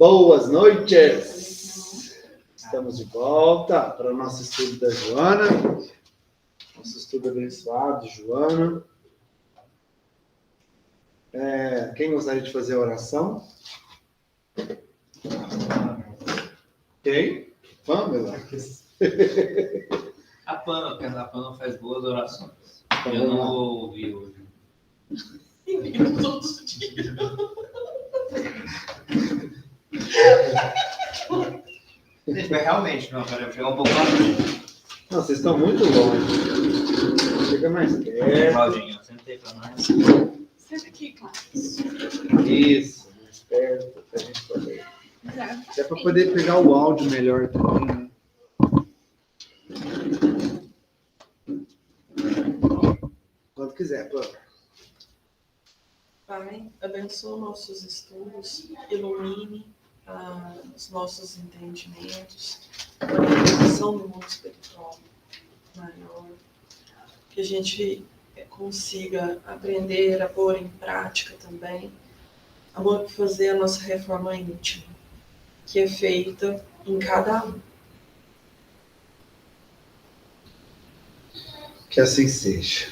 Boas noites! Estamos de volta para o nosso estudo da Joana. Nosso estudo abençoado de Joana. Quem gostaria de fazer a oração? Quem? Pamela? A Pamela faz boas orações. Então, Eu não vou ouvir hoje. Todos os dias. Gente, mas realmente, não, cara, eu vou chegar um pouco mais longe. Não, vocês estão muito longe. Chega mais perto. Claudinho, senta aí pra nós. Senta aqui, Cláudio. Isso, mais perto, para a gente poder. É para poder pegar o áudio melhor também, né? Quando quiser, Pamela. Pai, abençoa nossos estudos, ilumine os nossos entendimentos, a realização do mundo espiritual maior, que a gente consiga aprender a pôr em prática também, a fazer a nossa reforma íntima, que é feita em cada um. Que assim seja.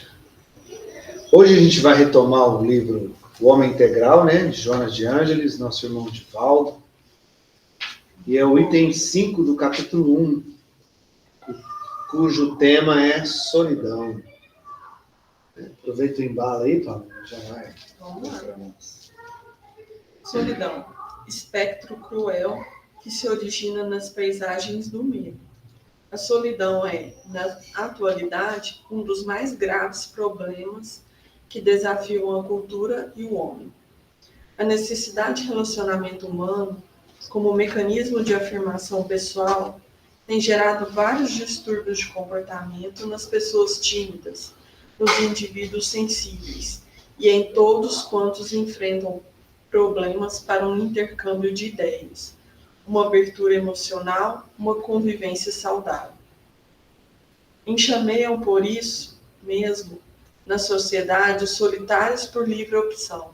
Hoje a gente vai retomar o livro O Homem Integral, né, de Jonas de Ângeles, nosso irmão Divaldo. E é o item 5 do capítulo 1, cujo tema é solidão. Aproveita o embalo aí, Paulo, já vai. Vamos lá. Solidão, espectro cruel que se origina nas paisagens do medo. A solidão é, na atualidade, um dos mais graves problemas que desafiam a cultura e o homem. A necessidade de relacionamento humano, como mecanismo de afirmação pessoal, tem gerado vários distúrbios de comportamento nas pessoas tímidas, nos indivíduos sensíveis e em todos quantos enfrentam problemas para um intercâmbio de ideias, uma abertura emocional, uma convivência saudável. Enxameiam por isso mesmo na sociedade os solitários por livre opção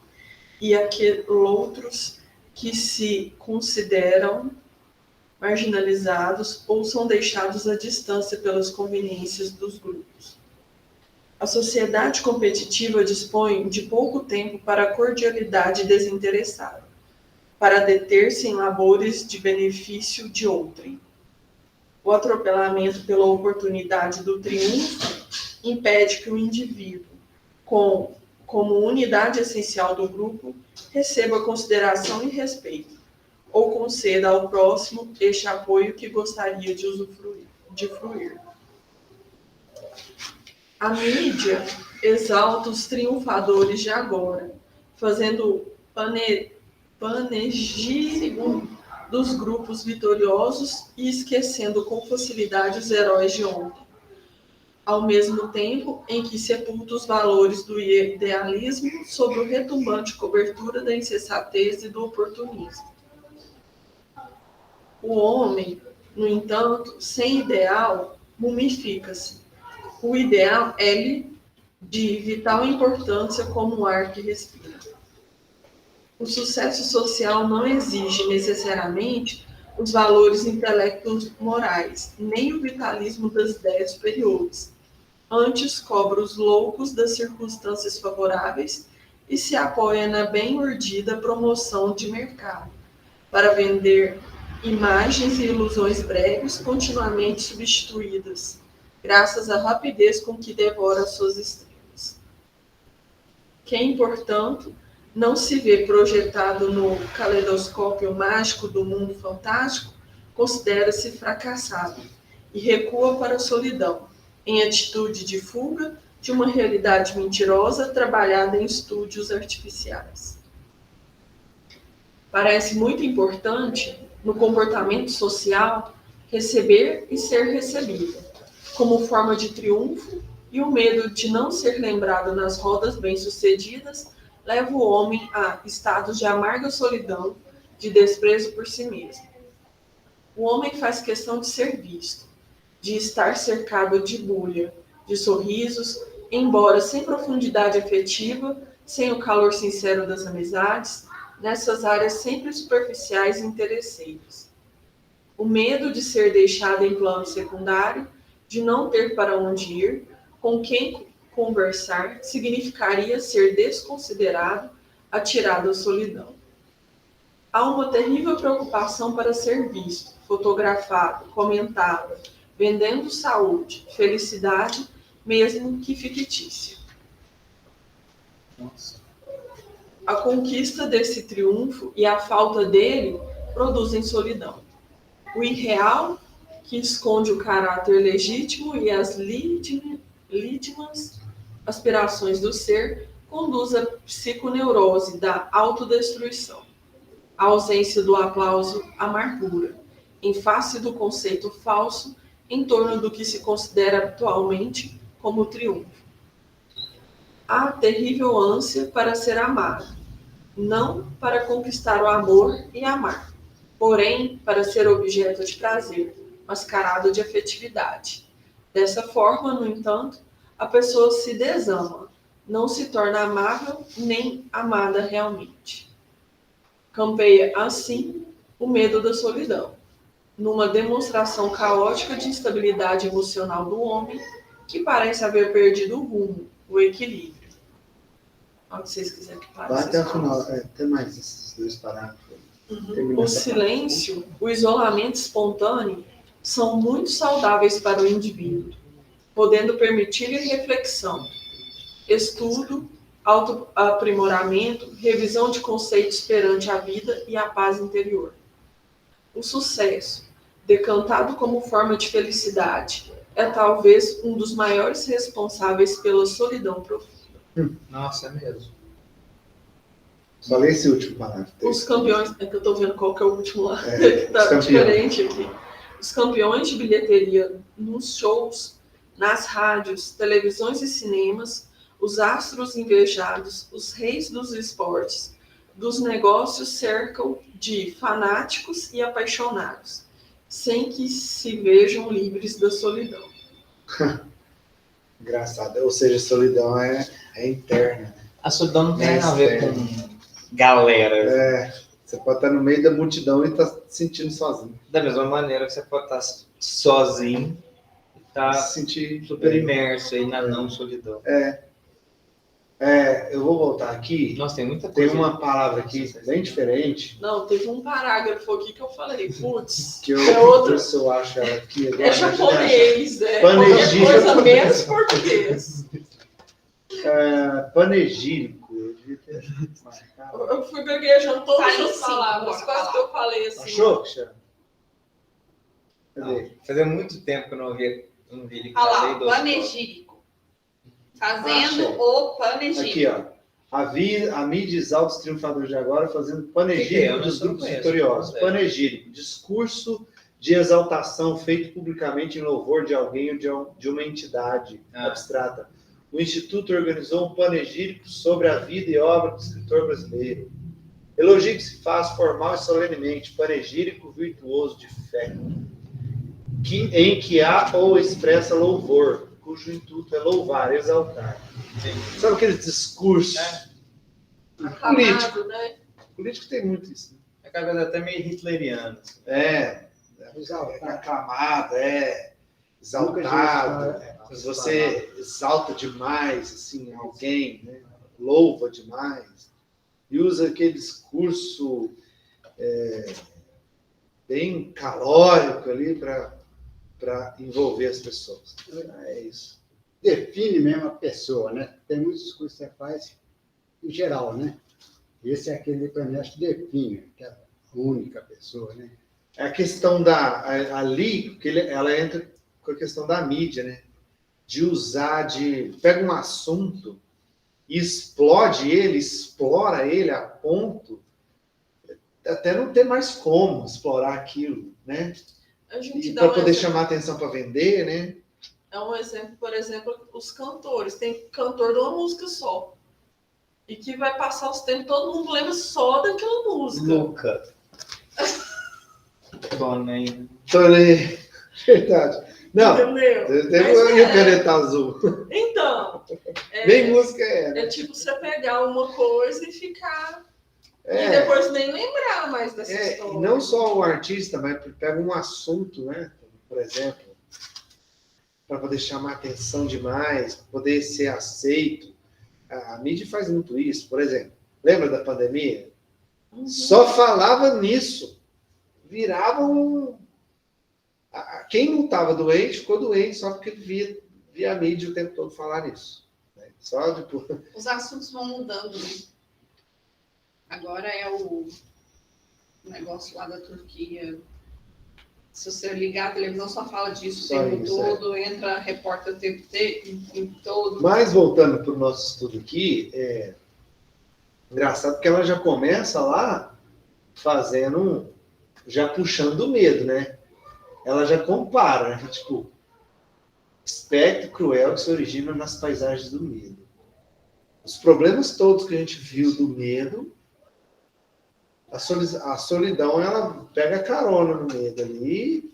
e aqueles outros que se consideram marginalizados ou são deixados à distância pelas conveniências dos grupos. A sociedade competitiva dispõe de pouco tempo para a cordialidade desinteressada, para deter-se em labores de benefício de outrem. O atropelamento pela oportunidade do triunfo impede que o indivíduo, como unidade essencial do grupo, receba consideração e respeito, ou conceda ao próximo este apoio que gostaria de fruir. A mídia exalta os triunfadores de agora, fazendo panegírico dos grupos vitoriosos e esquecendo com facilidade os heróis de ontem, ao mesmo tempo em que sepulta os valores do idealismo sob o retumbante cobertura da insensatez e do oportunismo. O homem, no entanto, sem ideal, mumifica-se. O ideal é-lhe de vital importância como o ar que respira. O sucesso social não exige necessariamente os valores intelectos morais, nem o vitalismo das ideias superiores. Antes cobra os loucos das circunstâncias favoráveis e se apoia na bem urdida promoção de mercado, para vender imagens e ilusões breves continuamente substituídas, graças à rapidez com que devora suas estrelas. Quem, portanto, não se vê projetado no caleidoscópio mágico do mundo fantástico, considera-se fracassado e recua para a solidão, em atitude de fuga de uma realidade mentirosa trabalhada em estúdios artificiais. Parece muito importante, no comportamento social, receber e ser recebido, como forma de triunfo, e o medo de não ser lembrado nas rodas bem-sucedidas leva o homem a estados de amarga solidão, de desprezo por si mesmo. O homem faz questão de ser visto, de estar cercado de bulha, de sorrisos, embora sem profundidade afetiva, sem o calor sincero das amizades, nessas áreas sempre superficiais e interesseiras. O medo de ser deixado em plano secundário, de não ter para onde ir, com quem conversar, significaria ser desconsiderado, atirado à solidão. Há uma terrível preocupação para ser visto, fotografado, comentado, vendendo saúde, felicidade, mesmo que fictícia. Nossa. A conquista desse triunfo e a falta dele produzem solidão. O irreal, que esconde o caráter legítimo e as lídimas aspirações do ser, conduz à psiconeurose da autodestruição. A ausência do aplauso, amargura, em face do conceito falso em torno do que se considera habitualmente como triunfo. Há terrível ânsia para ser amado, não para conquistar o amor e amar, porém para ser objeto de prazer, mascarado de afetividade. Dessa forma, no entanto, a pessoa se desama, não se torna amável nem amada realmente. Campeia, assim, o medo da solidão, numa demonstração caótica de instabilidade emocional do homem, que parece haver perdido o rumo, o equilíbrio. O que vocês quiserem que pare. Vai até o final, até mais esses 2 parágrafos. O silêncio, o isolamento espontâneo são muito saudáveis para o indivíduo, podendo permitir-lhe reflexão, estudo, autoaprimoramento, revisão de conceitos perante a vida e a paz interior. O sucesso, decantado como forma de felicidade, é talvez um dos maiores responsáveis pela solidão profunda. Nossa, é mesmo. Só lê esse último parágrafo. Os campeões, é que eu estou vendo qual que é o último lá, É, que tá os diferente aqui. Os campeões de bilheteria nos shows, nas rádios, televisões e cinemas, os astros invejados, os reis dos esportes, dos negócios cercam de fanáticos e apaixonados, sem que se vejam livres da solidão. Engraçado. Ou seja, solidão é interna. Né? A solidão não tem a ver com galera. Você pode estar no meio da multidão e estar se sentindo sozinho. Da mesma maneira que você pode estar sozinho e estar Se sentir super imerso aí na não solidão. Eu vou voltar aqui. Nossa, tem muita Tem coisa. uma palavra aqui bem diferente. Não, teve um parágrafo aqui que eu falei, putz, Que eu, é outro. se eu acho ela aqui agora. É japonês, qualquer Panegírico. coisa menos português. Panegírico. Eu devia ter marcado. Eu fui gaguejando todas Tá em as cinco, palavras, bora quase falar. que eu falei assim. Achou, Cristiano? Cadê? Não, fazia muito tempo que eu não vi ele Olha falei lá, do panegírico. Fazendo Achei. o panegírico. Aqui, ó. A mídia exalta os triunfadores de agora fazendo Que é? panegírico Eu dos não grupos conheço, vitoriosos. não sei. Panegírico, discurso de exaltação feito publicamente em louvor de alguém ou de uma entidade abstrata. O Instituto organizou um panegírico sobre a vida e obra do escritor brasileiro. Elogio que se faz formal e solenemente, panegírico virtuoso de fé, em que há ou expressa louvor, cujo intuito é louvar, exaltar. Sim. Sabe aqueles discursos? Aclamado, né? Político tem muito isso. Né? É aquela coisa até meio hitleriana. Assim. Aclamado, exaltado. Você exalta demais, assim, alguém, né? Louva demais. E usa aquele discurso bem calórico ali para envolver as pessoas. É isso. Define mesmo a pessoa, né? Tem muitos discursos que você faz em geral, né? Esse é aquele, para mim, acho que define, que é a única pessoa, né? É a questão ali, porque ela entra com a questão da mídia, né? De usar, pega um assunto e explora ele a ponto até não ter mais como explorar aquilo, né? A gente E dá para um poder exemplo. chamar atenção para vender, né? É um exemplo, por exemplo, os cantores. Tem cantor de uma música só. E que vai passar os tempos, todo mundo lembra só daquela música. Luca. Tony. Tony. Verdade. Não, Entendeu? tem Mas e o caneta azul. Então, Nem música é, né? é tipo você pegar uma coisa e ficar E depois nem lembrar mais dessa E história. não só o artista, mas pega um assunto, né? Por exemplo, para poder chamar atenção demais, para poder ser aceito. A mídia faz muito isso. Por exemplo, lembra da pandemia? Só falava nisso. Virava um... Quem não estava doente, ficou doente só porque via a mídia o tempo todo falar nisso. Né? Só depois... Os assuntos vão mudando, né? Agora é o negócio lá da Turquia. Se você ligar a televisão, só fala disso o Só tempo isso, todo, entra repórter o tempo em todo. Mas voltando para o nosso estudo aqui, engraçado porque ela já começa lá fazendo, já puxando o medo, né? Ela já compara, né? Tipo, espectro cruel que se origina nas paisagens do medo. Os problemas todos que a gente viu do medo, a solidão, ela pega carona no medo ali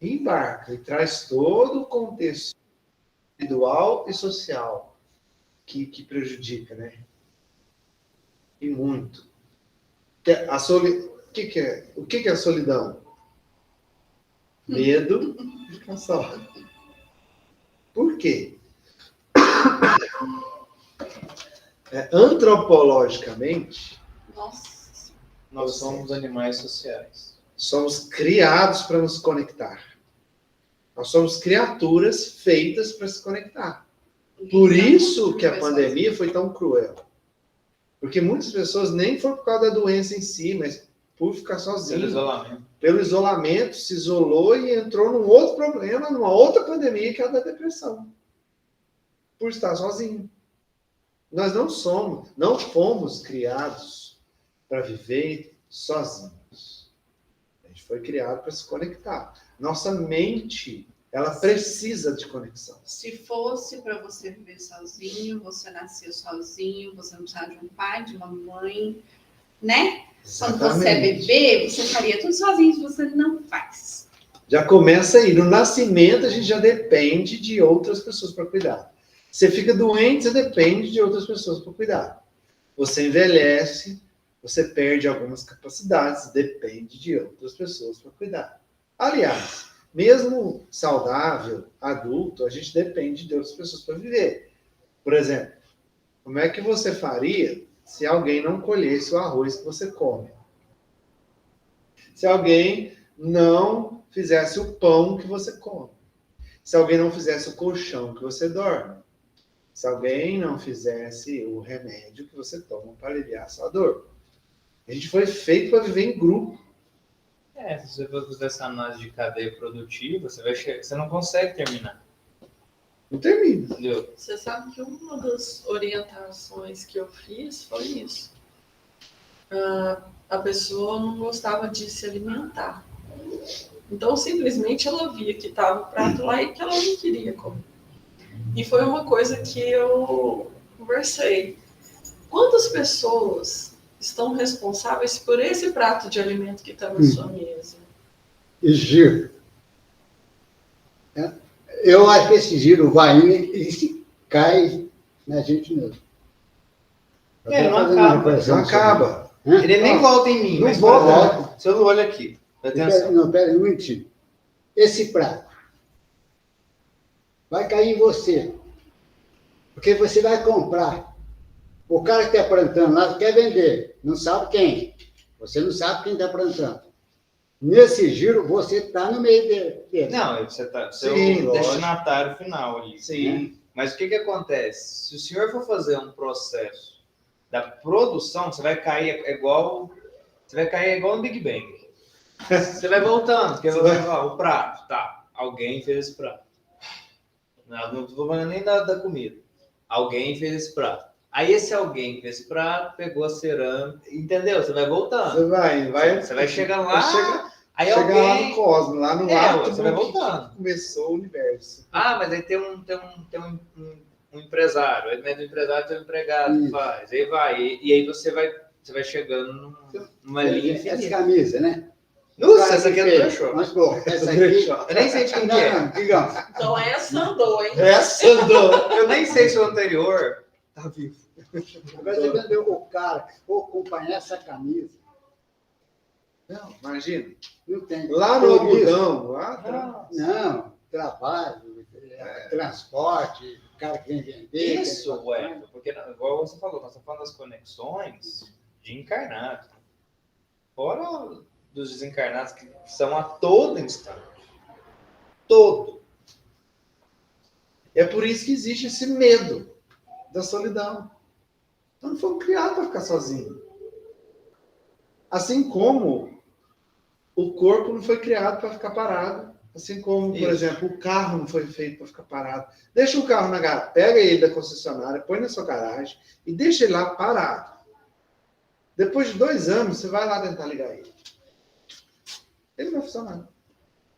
e embarca, e traz todo o contexto individual e social que prejudica, né? E muito. O que é a solidão? Medo de ficar só. Por quê? Antropologicamente, Nossa. Nós somos animais sociais. somos criados para nos conectar. Nós somos criaturas feitas para se conectar. Por isso que a pandemia foi tão cruel. Porque muitas pessoas nem foi por causa da doença em si, mas por ficar sozinho. Pelo isolamento. Pelo isolamento, se isolou e entrou num outro problema, numa outra pandemia, que é a da depressão. Por estar sozinho. Nós não fomos criados para viver sozinhos. A gente foi criado para se conectar. Nossa mente, ela precisa de conexão. Se fosse para você viver sozinho, você nasceu sozinho, você não precisava de um pai, de uma mãe, né? Quando você é bebê, você faria tudo sozinho, você não faz. Já começa aí. No nascimento, a gente já depende de outras pessoas para cuidar. Você fica doente, você depende de outras pessoas para cuidar. Você envelhece, você perde algumas capacidades, depende de outras pessoas para cuidar. Aliás, mesmo saudável, adulto, a gente depende de outras pessoas para viver. Por exemplo, como é que você faria se alguém não colhesse o arroz que você come? Se alguém não fizesse o pão que você come? Se alguém não fizesse o colchão que você dorme? Se alguém não fizesse o remédio que você toma para aliviar a sua dor? A gente foi feito para viver em grupo. Se você for fazer essa análise de cadeia produtiva, você não consegue terminar. Não termina. Entendeu? Você sabe que uma das orientações que eu fiz foi isso. A pessoa não gostava de se alimentar. Então, simplesmente, ela via que estava o prato lá e que ela não queria comer. E foi uma coisa que eu conversei. Quantas pessoas estão responsáveis por esse prato de alimento que está na sua mesa? E giro. Eu acho que esse giro vai indo e cai na gente mesmo. Não acaba. Não acaba. Ele nem volta em mim, Não mas volta. se eu não olho aqui, presta atenção. Não, pera, não menti. Esse prato vai cair em você. Porque você vai comprar. O cara que está plantando lá quer vender. Não sabe quem. Você não sabe quem está plantando. Nesse giro, você está no meio dele. Não, você é Sim, o lógico. destinatário final ali. Sim. Né? Mas o que acontece? Se o senhor for fazer um processo da produção, você vai cair igual no Big Bang. Você vai voltando, porque o prato, tá? Alguém fez esse prato. Não estou falando nem da comida. Alguém fez esse prato. Aí esse alguém fez esse prato, pegou a cerâmica, entendeu? Você vai voltando. Você vai chegando lá, aí chegar alguém... lá no cosmos, lá no átomo, você vai voltando. Começou o universo. Mas aí tem um empresário, aí do empresário tem um empregado que faz, aí vai, e aí você vai chegando numa linha Essa infinita. camisa, né? Nossa, essa aqui é do brechó. Mas, pô, essa aqui... Eu nem sei de quem que é. Não, digamos. Então essa andou, hein? Essa andou. Eu nem sei se o anterior tá vivo. Agora você vendeu o cara que for acompanhar essa camisa. Não, imagina. Não tem. Lá no Turista. algodão, lá. Não, trabalho, transporte, o cara que vem vender. Isso, ué, porque igual você falou, nós estamos falando das conexões de encarnados. Fora dos desencarnados que são a todo instante. Todo. É por isso que existe esse medo da solidão. Então não fomos criados para ficar sozinhos. Assim como o corpo não foi criado para ficar parado. Assim como, por Isso. exemplo, o carro não foi feito para ficar parado. Deixa o carro na garagem, pega ele da concessionária, põe na sua garagem e deixa ele lá parado. Depois de 2 anos, você vai lá tentar ligar ele. Ele não vai funcionar.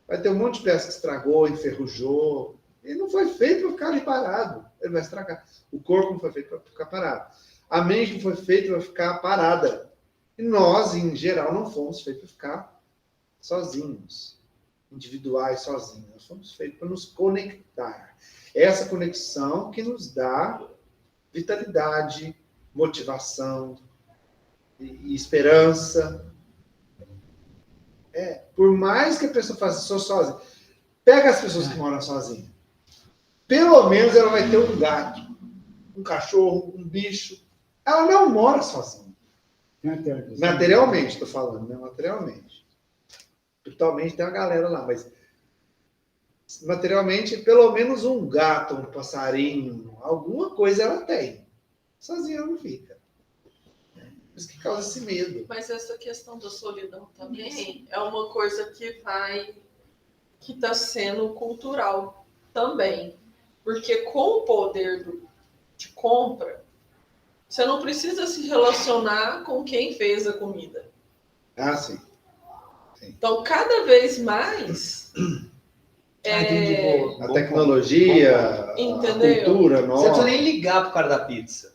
Vai ter um monte de peça que estragou, enferrujou. Ele não foi feito para ficar ali parado. Ele vai estragar. O corpo não foi feito para ficar parado. A mente não foi feita para ficar parada. E nós, em geral, não fomos feitos para ficar sozinhos. Individuais, sozinhos. Nós fomos feitos para nos conectar. Essa conexão que nos dá vitalidade, motivação e esperança. Por mais que a pessoa faça isso sozinha, pega as pessoas que moram sozinhas. Pelo menos ela vai ter um gato, um cachorro, um bicho. Ela não mora sozinha. Materialmente, estou falando, né? Materialmente. Virtualmente tem uma galera lá, mas materialmente, pelo menos um gato, um passarinho, alguma coisa ela tem. Sozinha ela não fica. Isso que causa esse medo. Mas essa questão da solidão também é uma coisa que está sendo cultural também. Porque com o poder de compra, você não precisa se relacionar com quem fez a comida. Ah, sim. Então, cada vez mais... A tecnologia, Entendeu? a cultura Você não nossa. precisa nem ligar pro cara da pizza.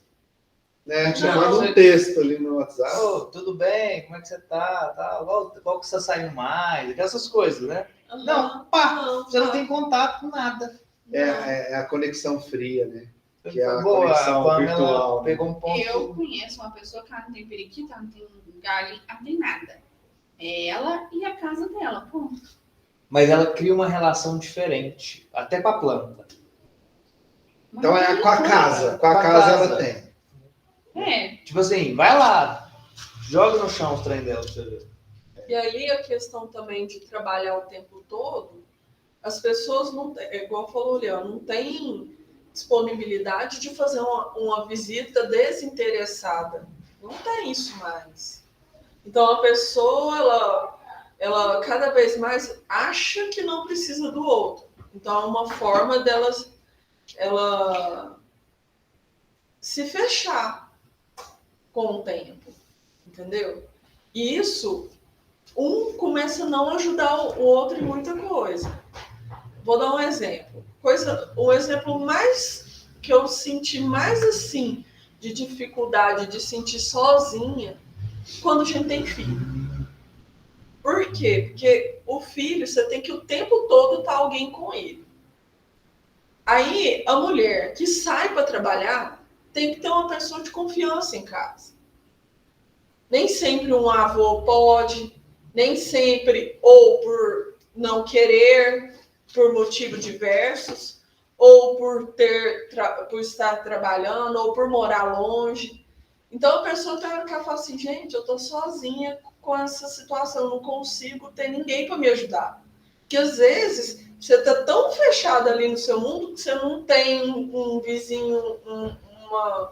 Né? Te Não, manda você- um texto ali no WhatsApp. Ô, tudo bem? Como é que você tá? Qual que você tá saindo mais? Essas coisas, né? Não, pá, você não tem contato com nada. É a conexão fria, né? Que é a Boa, conexão a Pamela virtual, né? pegou um ponto. Eu conheço uma pessoa que ela não tem periquita, ela não tem galinha, ela não tem nada. É ela e a casa dela, ponto. Mas ela cria uma relação diferente, até com a planta. Então é com a casa. Com a Com a casa casa. ela tem. É, Tipo assim, vai lá, joga no chão os trem dela pra você ver. E aí a questão também de trabalhar o tempo todo, as pessoas não têm, igual falou o Leão, não tem disponibilidade de fazer uma visita desinteressada. Não tem isso mais. Então a pessoa, ela cada vez mais acha que não precisa do outro. Então é uma forma ela se fechar com o tempo, entendeu? E isso, um começa a não ajudar o outro em muita coisa. Vou dar um exemplo. O exemplo mais que eu senti mais assim de dificuldade de sentir sozinha quando a gente tem filho. Por quê? Porque o filho, você tem que o tempo todo estar alguém com ele. Aí, a mulher que sai para trabalhar tem que ter uma pessoa de confiança em casa. Nem sempre um avô pode, nem sempre, ou por não querer, por motivos diversos, ou por estar trabalhando, ou por morar longe. Então a pessoa tem que falar assim, gente, eu estou sozinha com essa situação, eu não consigo ter ninguém para me ajudar. Porque às vezes você está tão fechado ali no seu mundo que você não tem um vizinho, uma...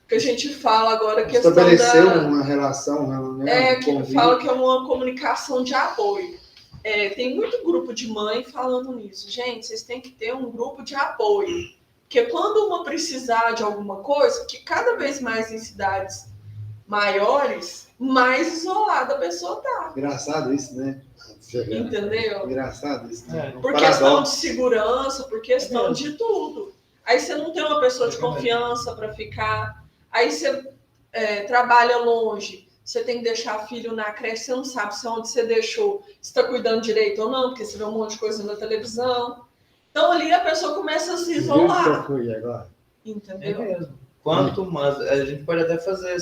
que a gente fala agora, questão Estabeleceu da... uma relação, né? que fala que é uma comunicação de apoio. Tem muito grupo de mãe falando nisso. Gente, vocês têm que ter um grupo de apoio. Porque quando uma precisar de alguma coisa, que cada vez mais em cidades maiores, mais isolada a pessoa tá. Engraçado isso, né? Entendeu? Engraçado isso. Né? É. Um Por questão de paradoxo. segurança, por questão de tudo. Aí você não tem uma pessoa de confiança para ficar. Aí você trabalha longe. Você tem que deixar filho na creche, você não sabe se onde você deixou, se está cuidando direito ou não, porque você vê um monte de coisa na televisão. Então ali a pessoa começa a se Eu isolar. fui agora. É Entendeu? mesmo. Quanto mais... A gente pode até fazer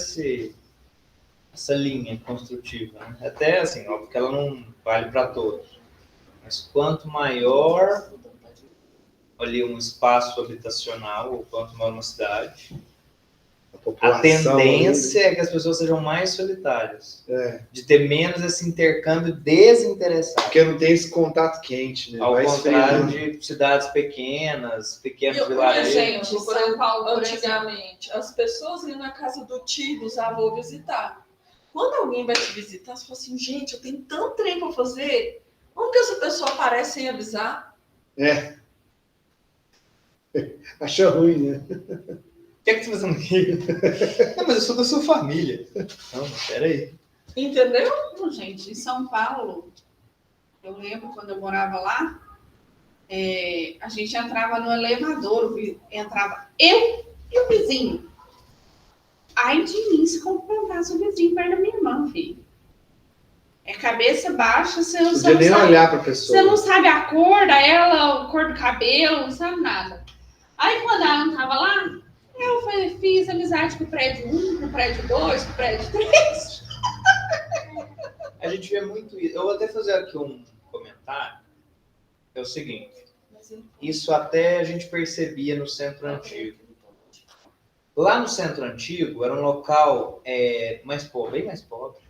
essa linha construtiva, né? Até assim, óbvio que ela não vale para todos. Mas quanto maior ali um espaço habitacional, ou quanto maior uma cidade, a tendência é que as pessoas sejam mais solitárias. De ter menos esse intercâmbio desinteressado. Porque não tem esse contato quente, né? Ao Vai contrário esfriando. de cidades pequenos Por vilarejos. exemplo, Por São Paulo, por antigamente, as pessoas iam na casa do tio, dos avós visitar. Quando alguém vai te visitar, você fala assim, gente, eu tenho tanto trem para fazer. Como que essa pessoa aparece sem avisar? Acha ruim, né? O que é que você está fazendo aqui? Não, mas eu sou da sua família. Não, mas peraí. Entendeu? Não, gente, em São Paulo, eu lembro quando eu morava lá, a gente entrava no elevador, entrava eu e o vizinho. Ai de mim se confrontasse o vizinho perto da minha irmã, filho. É cabeça baixa, você não Podia nem sabe. olhar para a pessoa. Você não sabe a cor dela, a cor do cabelo, não sabe nada. Aí quando ela não tava lá, eu fiz amizade com o prédio 1, com o prédio 2, com o prédio 3. A gente vê muito isso. Eu vou até fazer aqui um comentário. É o seguinte. Isso até a gente percebia no Centro Antigo. Lá no Centro Antigo era um local mais pobre, bem mais pobre.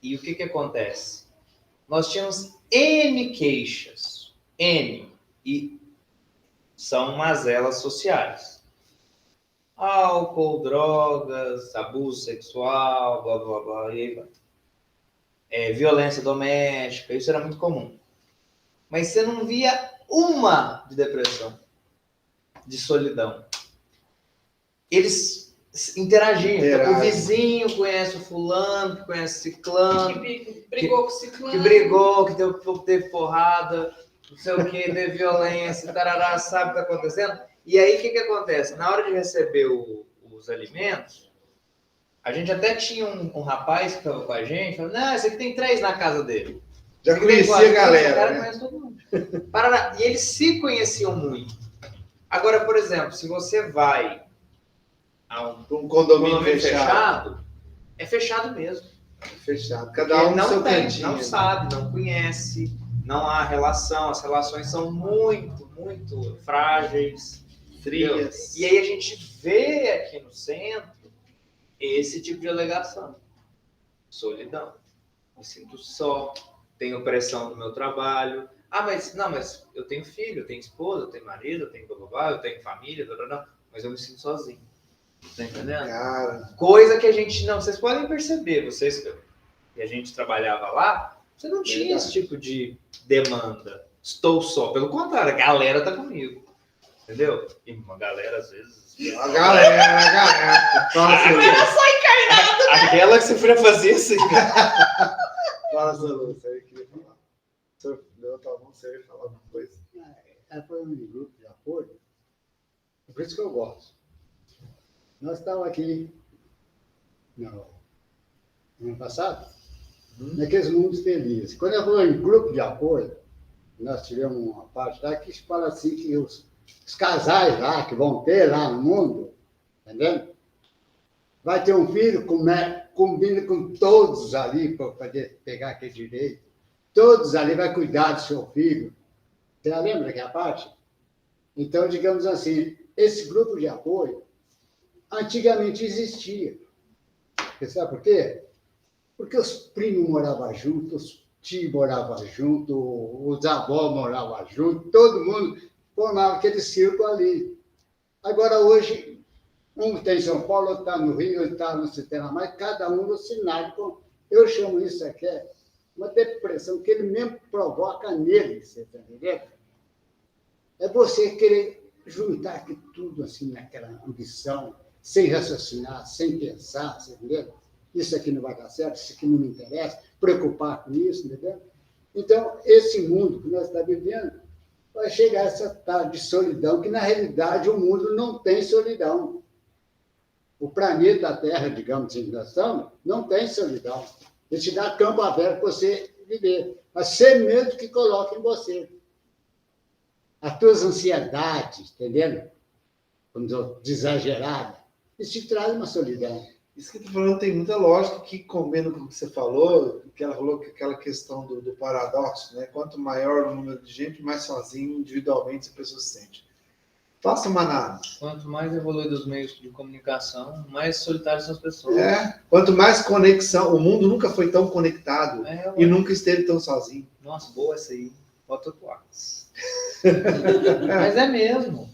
E o que acontece? Nós tínhamos N queixas. N. E são mazelas sociais. Álcool, drogas, abuso sexual, blá, blá, blá, e aí vai. Violência doméstica, isso era muito comum. Mas você não via uma de depressão, de solidão. Eles interagiam. Então, o vizinho conhece o fulano, que conhece o ciclano. Que brigou com o ciclano. Que brigou, que teve porrada, não sei o que, teve violência, tarará, sabe o que está acontecendo? E aí, o que acontece? Na hora de receber os alimentos, a gente até tinha um rapaz que estava com a gente, falando, não, esse aqui tem 3 na casa dele. Já conhecia a galera, o cara né? conhece todo mundo. Paraná. E eles se conheciam muito. Agora, por exemplo, se você vai a um condomínio fechado, é fechado mesmo. Fechado. Cada um no seu cantinho. Não sabe, não conhece, não há relação, as relações são muito, muito frágeis, frias. E aí a gente vê aqui no centro esse tipo de alegação. Solidão. Me sinto só, tenho pressão no meu trabalho. Mas eu tenho filho, eu tenho esposa, eu tenho marido, eu tenho babá, eu tenho família, mas eu me sinto sozinho. Tá entendendo? Cara. Coisa que a gente não... Vocês podem perceber, vocês que a gente trabalhava lá, você não tinha esse tipo de demanda. Estou só. Pelo contrário, a galera tá comigo. Entendeu? E uma galera, às vezes... A galera. Eu sou encarnado. Aquela que você foi fazer assim. Fala, Zolu, você queria falar. Senhor, levanta a mão, você ia falar uma coisa. Ela foi um grupo de apoio. É por isso que eu gosto. Nós estávamos aqui no ano passado, naqueles mundos felizes. Quando eu falo em grupo de apoio, nós tivemos uma parte lá que fala assim que os casais lá que vão ter lá no mundo, entendeu? Vai ter um filho, combina com todos ali para poder pegar aquele direito. Todos ali vai cuidar do seu filho. Você lembra daquela parte? Então, digamos assim, esse grupo de apoio antigamente existia. Você sabe por quê? Porque os primos moravam juntos, os tios moravam juntos, os avós moravam juntos, todo mundo formava aquele círculo ali. Agora, hoje, um está em São Paulo, outro está no Rio, outro está no Sistema Mais, cada um no cenário. Eu chamo isso aqui uma depressão que ele mesmo provoca nele, você está entendendo? É você querer juntar aqui tudo assim naquela ambição, sem raciocinar, sem pensar, você entendeu? Isso aqui não vai dar certo, isso aqui não me interessa, preocupar com isso, entendeu? Então, esse mundo que nós estamos vivendo vai chegar a essa tarde de solidão, que na realidade o mundo não tem solidão. O planeta Terra, digamos assim, nós estamos, não tem solidão. Ele te dá campo aberto para você viver. Mas você mesmo que coloca em você. As tuas ansiedades, entendendo? Como exagerada, Isso te traz uma solidão. Isso que eu tô falando tem muita lógica que combina com o que você falou, que ela falou que aquela questão do paradoxo, né? Quanto maior o número de gente, mais sozinho, individualmente, a pessoa se sente. Faça uma análise. Quanto mais evolui os meios de comunicação, mais solitárias são as pessoas. Quanto mais conexão, o mundo nunca foi tão conectado e Ué. nunca esteve tão sozinho. Nossa, boa essa aí. Bota outro Atos. Mas é mesmo.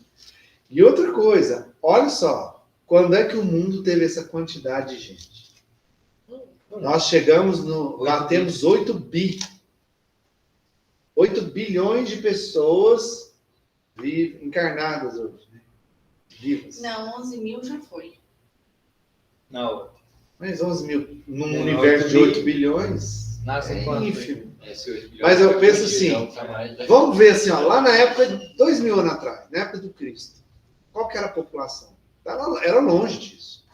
E outra coisa, olha só, quando é que o mundo teve essa quantidade de gente? Nós chegamos batemos 8 bi. 8 bilhões de pessoas encarnadas hoje, né? Vivas. Não, 11 mil já foi. Não. Mas 11 mil num É, universo 8 de 8 bi. bilhões Nasce é quanto? ínfimo. Esse 8 bilhões Mas eu é penso muito assim, bilhão, tá mais, né? vamos ver assim, ó, lá na época de 2000 anos atrás, na época do Cristo, qual que era a população? Era longe disso.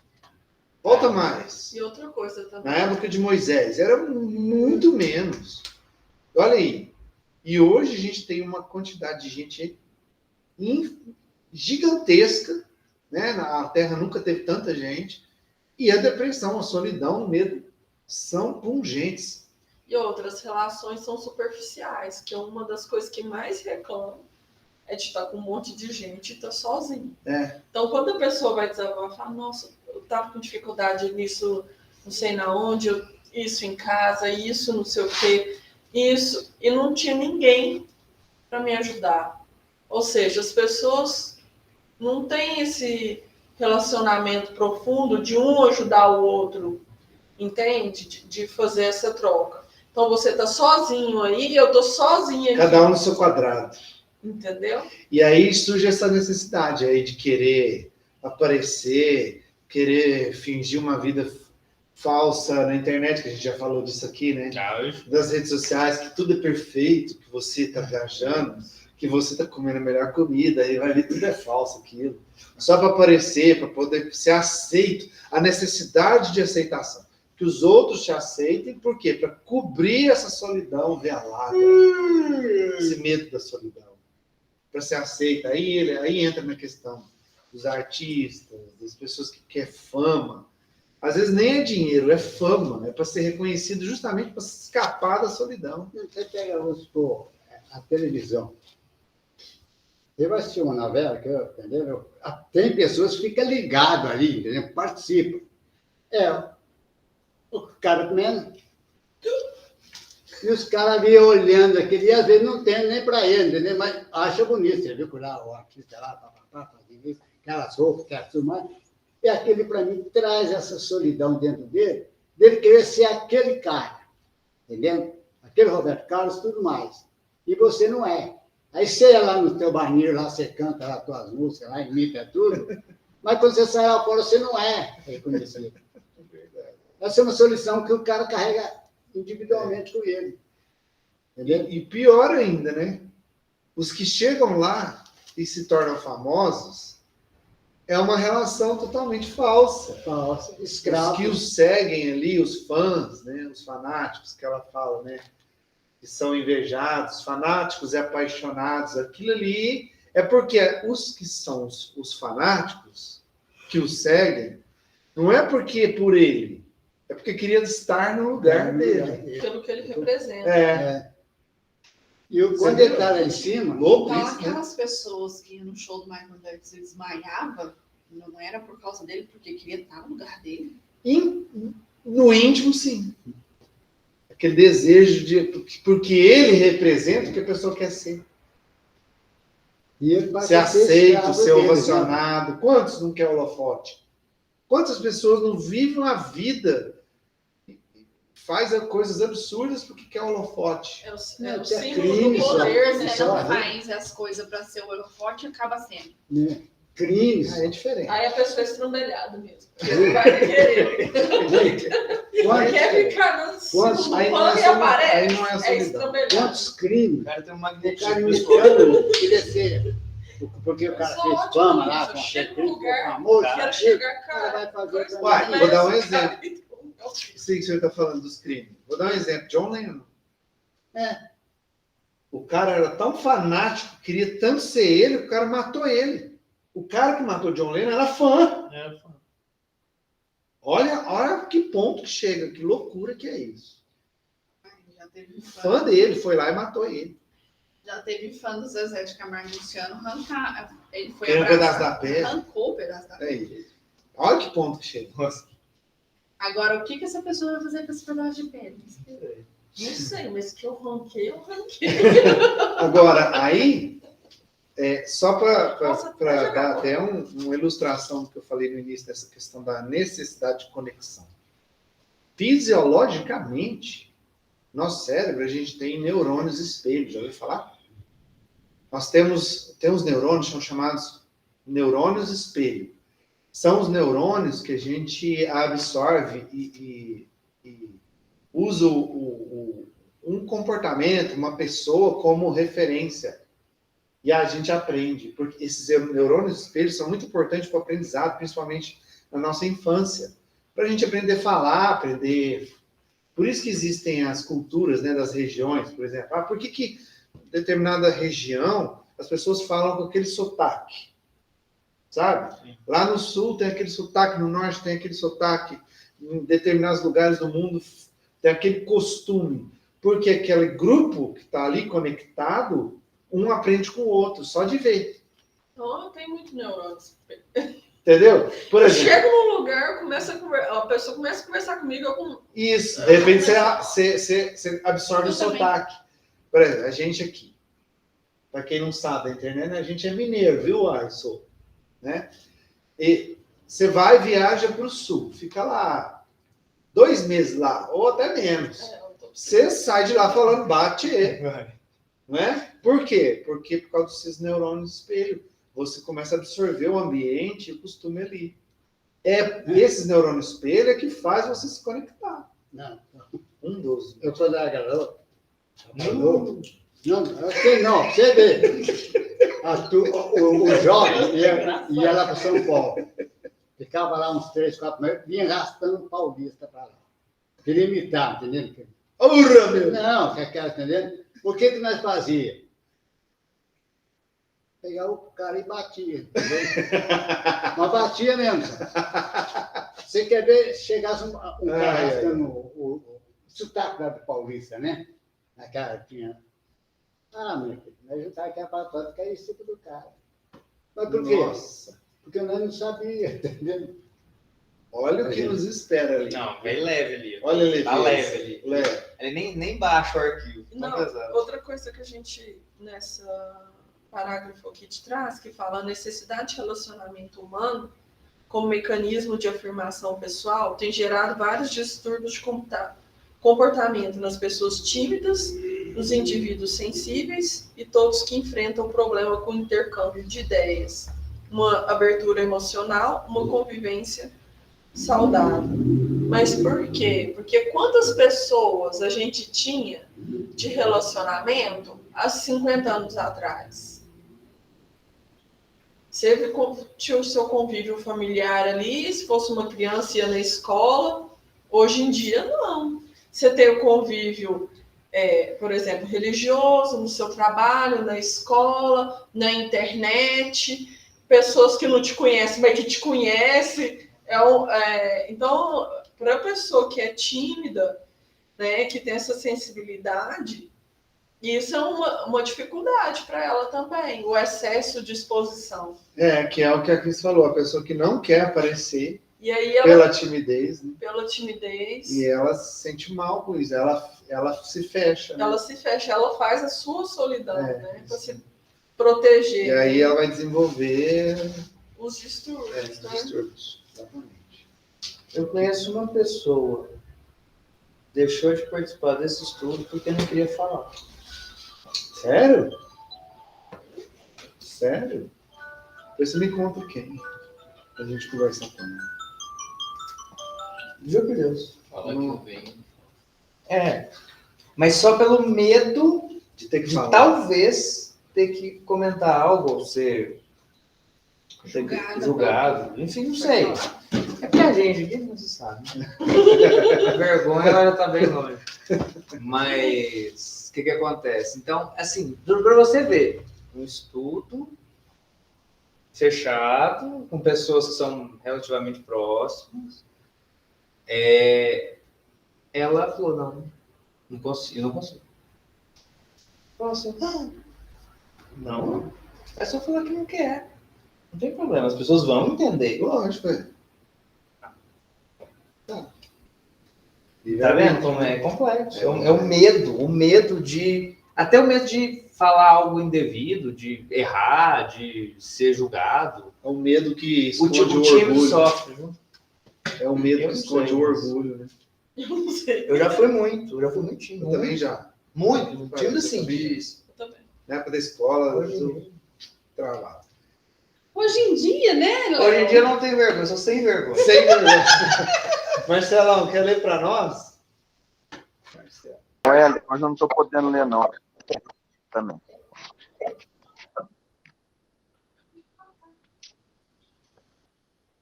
Volta mais. E outra coisa também. Na época de Moisés, era muito menos. Olha aí. E hoje a gente tem uma quantidade de gente gigantesca, né? A Terra nunca teve tanta gente. E a depressão, a solidão, o medo são pungentes. E outras relações são superficiais, que é uma das coisas que mais reclamam é de estar com um monte de gente e estar sozinho. Então, quando a pessoa vai desabafar, nossa, eu estava com dificuldade nisso, não sei na onde, isso em casa, isso não sei o quê, isso, e não tinha ninguém para me ajudar. Ou seja, as pessoas não têm esse relacionamento profundo de um ajudar o outro, entende? De fazer essa troca. Então, você está sozinho aí, eu estou sozinha aqui. Cada um no seu quadrado. Entendeu? E aí surge essa necessidade aí de querer aparecer, querer fingir uma vida falsa na internet, que a gente já falou disso aqui, né? Das redes sociais, que tudo é perfeito, que você está viajando, que você está comendo a melhor comida, aí vai ver tudo é falso aquilo. Só para aparecer, para poder ser aceito, a necessidade de aceitação. Que os outros te aceitem, por quê? Para cobrir essa solidão velada, esse medo da solidão. Para ser aceita. Aí entra na questão dos artistas, das pessoas que querem fama. Às vezes nem é dinheiro, é fama. É para ser reconhecido justamente para escapar da solidão. Você pega, vamos supor, a televisão. Eu assisti uma novela, entendeu? Tem pessoas que ficam ligadas ali, entendeu? Participam. O cara comendo. E os caras ali olhando aquele, e às vezes não tem nem para ele, entendeu? Mas acha bonito, você viu que lá o artista lá, fazendo isso, aquelas roupas, aquelas tudo mais. E aquele, para mim, traz essa solidão dentro dele querer ser aquele cara, entendeu? Aquele Roberto Carlos, tudo mais. E você não é. Aí você é lá no teu banheiro, lá você canta lá as tuas músicas, lá imita tudo, mas quando você sai lá fora, você não é reconhecido. Essa é uma solução que o cara carrega individualmente com ele. Entendeu? E pior ainda, né? Os que chegam lá e se tornam famosos é uma relação totalmente falsa. Falsa, Os escravo. que os seguem ali, os fãs, né? Os fanáticos que ela fala, né? Que são invejados, fanáticos e apaixonados. Aquilo ali é porque os que são os fanáticos que o seguem, não é porque por ele, é porque queria estar no lugar dele. Pelo que ele representa. E quando ele está lá em cima, Louco Então, isso, né? aquelas pessoas que iam no show do Michael Jackson e desmaiava, não era por causa dele, porque queria estar no lugar dele. No íntimo, sim. Aquele desejo porque ele representa o que a pessoa quer ser. e ele vai Ser aceito, escravo ser dele, né? ovacionado. Quantos não querem holofote? Quantas pessoas não vivem a vida, fazem coisas absurdas porque quer holofote? É o Não, símbolo é crime, do poder, isso né? Você só, não né? faz as coisas para ser o holofote e acaba sendo. Né? Crimes. É diferente. Aí a pessoa é estrambelhada mesmo. Porque ele vai querer. Quer ficar no Quantos- Aí não é pano e solidão, aparece. aí não é solidão. estrambelhado. Quantos crimes? O cara tem um O magnetismo cara pessoal. imitando queria ser. Porque o cara Só fez ótimo fama isso. lá, com Chega aquele num lugar, famoso. Quero o chegar, cara cara. vai fazer também. Uai, vou dar um Mas, cara, Sim, que o senhor está falando dos crimes. Vou dar um exemplo. John Lennon. O cara era tão fanático, queria tanto ser ele, que o cara matou ele. O cara que matou John Lennon era fã. Olha que ponto que chega, que loucura que é isso. Ai, já teve O fã dele foi lá e matou ele. Já teve fã do Zezé de Camargo e Luciano arrancar. Ele foi Tem um abraçar, pedaço da pele. arrancou o pedaço da pele. Aí. Olha que ponto que chega. Agora, o que essa pessoa vai fazer com esse pedaço de pele? Não sei, mas que eu ranquei, eu ranquei. Agora, aí, só Nossa, para já dar acabou. até uma ilustração do que eu falei no início dessa questão da necessidade de conexão. Fisiologicamente, nosso cérebro, a gente tem neurônios espelho, já ouviu falar? Nós temos neurônios que são chamados neurônios espelho. São os neurônios que a gente absorve e usa um comportamento, uma pessoa como referência. E a gente aprende, porque esses neurônios espelhos são muito importantes para o aprendizado, principalmente na nossa infância. Para a gente aprender a falar, aprender... Por isso que existem as culturas, né, das regiões, por exemplo. Por que determinada região as pessoas falam com aquele sotaque? Sabe? Lá no sul tem aquele sotaque, no norte tem aquele sotaque, em determinados lugares do mundo tem aquele costume. Porque aquele grupo que está ali conectado, um aprende com o outro, só de ver. Então, eu tenho muito neurônio. Entendeu? Por Eu exemplo, chego num lugar, a pessoa começa a conversar comigo, eu com... isso, de repente você absorve Eu o também. sotaque. Por exemplo, a gente aqui, para quem não sabe da internet, a gente é mineiro, viu, Arson? Né? E você vai e viaja para o sul, fica lá 2 meses lá, ou até menos. Você sai de lá falando bate, não é? Por quê? Porque por causa dos seus neurônios espelho, você começa a absorver o ambiente e o costume ali. Esses neurônios espelho é que faz você se conectar. Não, Um dos. eu quando era garoto, não, assim não, você vê. O jovem ia lá para São Paulo. Ficava lá uns 3, 4 meses, vinha arrastando o paulista para lá. Queria imitar, entendeu? Urra, meu! Não, entendeu? O que nós fazíamos? Pegava o cara e batia, entendeu? Mas batia mesmo. Você quer ver, chegasse um cara arrastando o sotaque lá do paulista, né? A cara tinha... meu filho, nós já estávamos aqui para todo, que é isso do cara. Mas por quê? Nossa. Porque nós não sabíamos, entendeu? Olha o que nos espera ali. Não, bem leve ali. Olha ele. Tá leve ali. Leve. Ele nem baixa o arquivo. Não, Tão pesado. outra coisa que a gente, nessa parágrafo aqui de trás, que fala a necessidade de relacionamento humano como mecanismo de afirmação pessoal, tem gerado vários distúrbios de comportamento nas pessoas tímidas, nos indivíduos sensíveis e todos que enfrentam o problema com intercâmbio de ideias, uma abertura emocional, uma convivência saudável. Mas por quê? Porque quantas pessoas a gente tinha de relacionamento há 50 anos atrás? Você tinha o seu convívio familiar ali, se fosse uma criança ia na escola. Hoje em dia, não. Você tem o convívio, por exemplo, religioso, no seu trabalho, na escola, na internet, pessoas que não te conhecem, mas que te conhecem. Então, para a pessoa que é tímida, né, que tem essa sensibilidade, isso é uma dificuldade para ela também, o excesso de exposição. Que é o que a Cris falou, a pessoa que não quer aparecer E aí pela timidez, né? pela timidez, E ela se sente mal com isso, ela se fecha. Né? ela se fecha, ela faz a sua solidão, né, para isso. se proteger. E aí ela vai desenvolver os distúrbios. os Né? distúrbios. Exatamente. Eu conheço uma pessoa que deixou de participar desse estudo porque não queria falar. Sério? Sério? Depois você me conta quem. Pra gente conversar com ele. Juro por Deus. Fala que eu venho. Mas só pelo medo De ter que de falar. talvez ter que comentar algo ou ser julgado. Enfim, não sei. É porque a gente aqui não se sabe. Né? A vergonha ela já tá bem longe. Mas o que acontece? Então, assim, para você ver, um estudo fechado, com pessoas que são relativamente próximas, Ela falou, não consigo, eu não consigo. Posso? Não. É só falar que não quer. Não tem problema, as pessoas vão entender. Lógico, Tá. Tá vendo como é complexo? É o medo de... Até o medo de falar algo indevido, de errar, de ser julgado. É o medo que O esconde o time orgulho. sofre, viu? É o medo Eu que não esconde sei, o mas- orgulho, né? Eu não sei. Eu já fui muito tímido. Eu também já. Muito, tímido Eu sim. também. Eu também. Na época da escola, Hoje eu travava. Hoje em dia, né, Léo? Hoje em dia eu não tenho vergonha, eu sou sem vergonha. Sem vergonha. Marcelão, quer ler para nós? Marcelo. Hoje eu não estou podendo ler, não. Também.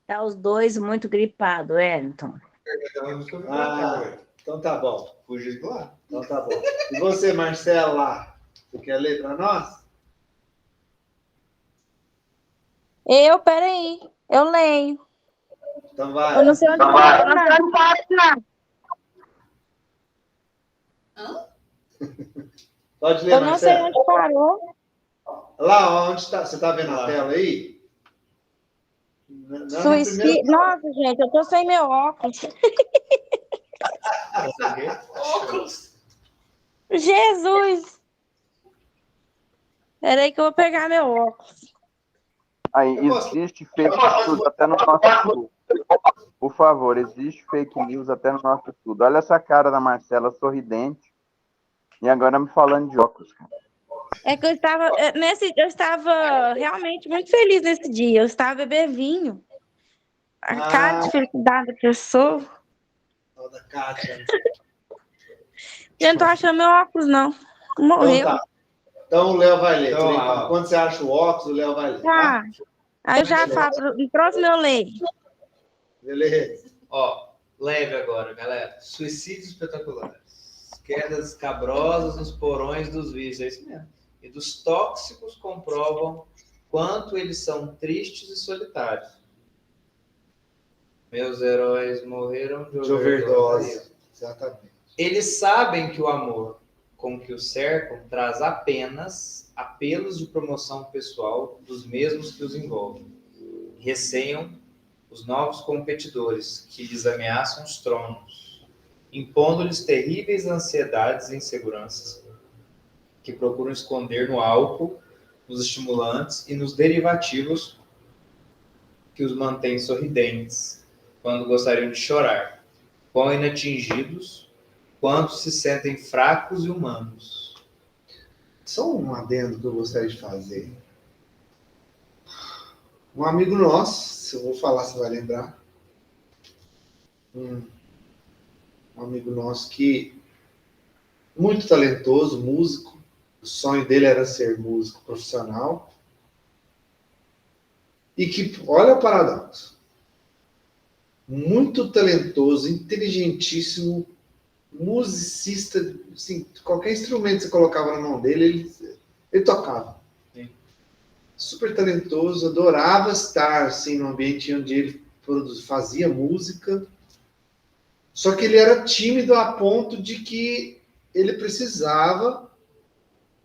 Tá os dois muito gripados, Wellington. Então tá bom. Fugir do ar. Então tá bom. E você, Marcela, você quer ler para nós? Peraí, eu leio. Então vai. Eu não sei onde parou, não. Pode ler, Eu não sei Marcela. onde parou. Lá onde está? Você está vendo a tela aí? Não, Suicídio. Nossa, gente, eu tô sem meu óculos. Óculos. Jesus! Peraí que eu vou pegar meu óculos. Aí, existe fake news até no nosso estudo. Por favor, existe fake news até no nosso estudo. Olha essa cara da Marcela sorridente. E agora me falando de óculos, cara. É que eu estava realmente muito feliz nesse dia. Eu estava bebendo vinho. A cara de felicidade da pessoa. Da Kátia. Eu não tô achando meu óculos, não. Morreu. Então tá. Então o Léo vai ler. Então, lá, Quando você acha o óculos, o Léo vai ler. Tá. Tá? Aí eu já falo, no próximo eu leio. Beleza. Ó, leve agora, galera. Suicídios espetaculares. Quedas escabrosas nos porões dos vícios. É isso mesmo. E dos tóxicos comprovam quanto eles são tristes e solitários. Meus heróis morreram de De overdose. overdose. Exatamente. Eles sabem que o amor com que o cercam traz apenas apelos de promoção pessoal dos mesmos que os envolvem. Receiam os novos competidores que lhes ameaçam os tronos, impondo-lhes terríveis ansiedades e inseguranças que procuram esconder no álcool, nos estimulantes e nos derivativos que os mantêm sorridentes quando gostariam de chorar, quão inatingidos, quanto se sentem fracos e humanos. Só um adendo que eu gostaria de fazer. Um amigo nosso, se eu vou falar, você vai lembrar. Um amigo nosso que muito talentoso, músico. O sonho dele era ser músico profissional. E que, olha o paradoxo. Muito talentoso, inteligentíssimo, musicista, assim, qualquer instrumento que você colocava na mão dele, ele tocava. Sim. Super talentoso, adorava estar assim, no ambiente onde ele fazia música, só que ele era tímido a ponto de que ele precisava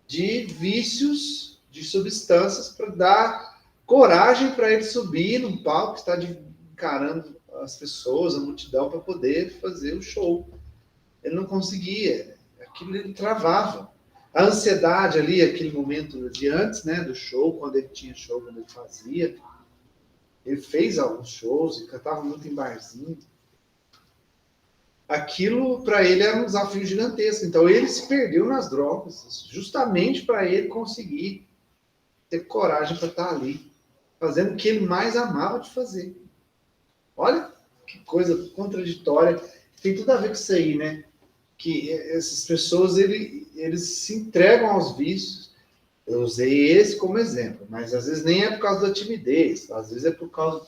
de vícios, de substâncias para dar coragem para ele subir num palco, estar encarando as pessoas, a multidão, para poder fazer o show. Ele não conseguia, aquilo ele travava. A ansiedade ali, aquele momento de antes, né, do show, quando ele tinha show, quando ele fazia, ele fez alguns shows e cantava muito em barzinho. Aquilo, para ele, era um desafio gigantesco. Então, ele se perdeu nas drogas, justamente para ele conseguir ter coragem para estar ali, fazendo o que ele mais amava de fazer. Olha que coisa contraditória. Tem tudo a ver com isso aí, né? Que essas pessoas, eles se entregam aos vícios. Eu usei esse como exemplo, mas às vezes nem é por causa da timidez, às vezes é por causa,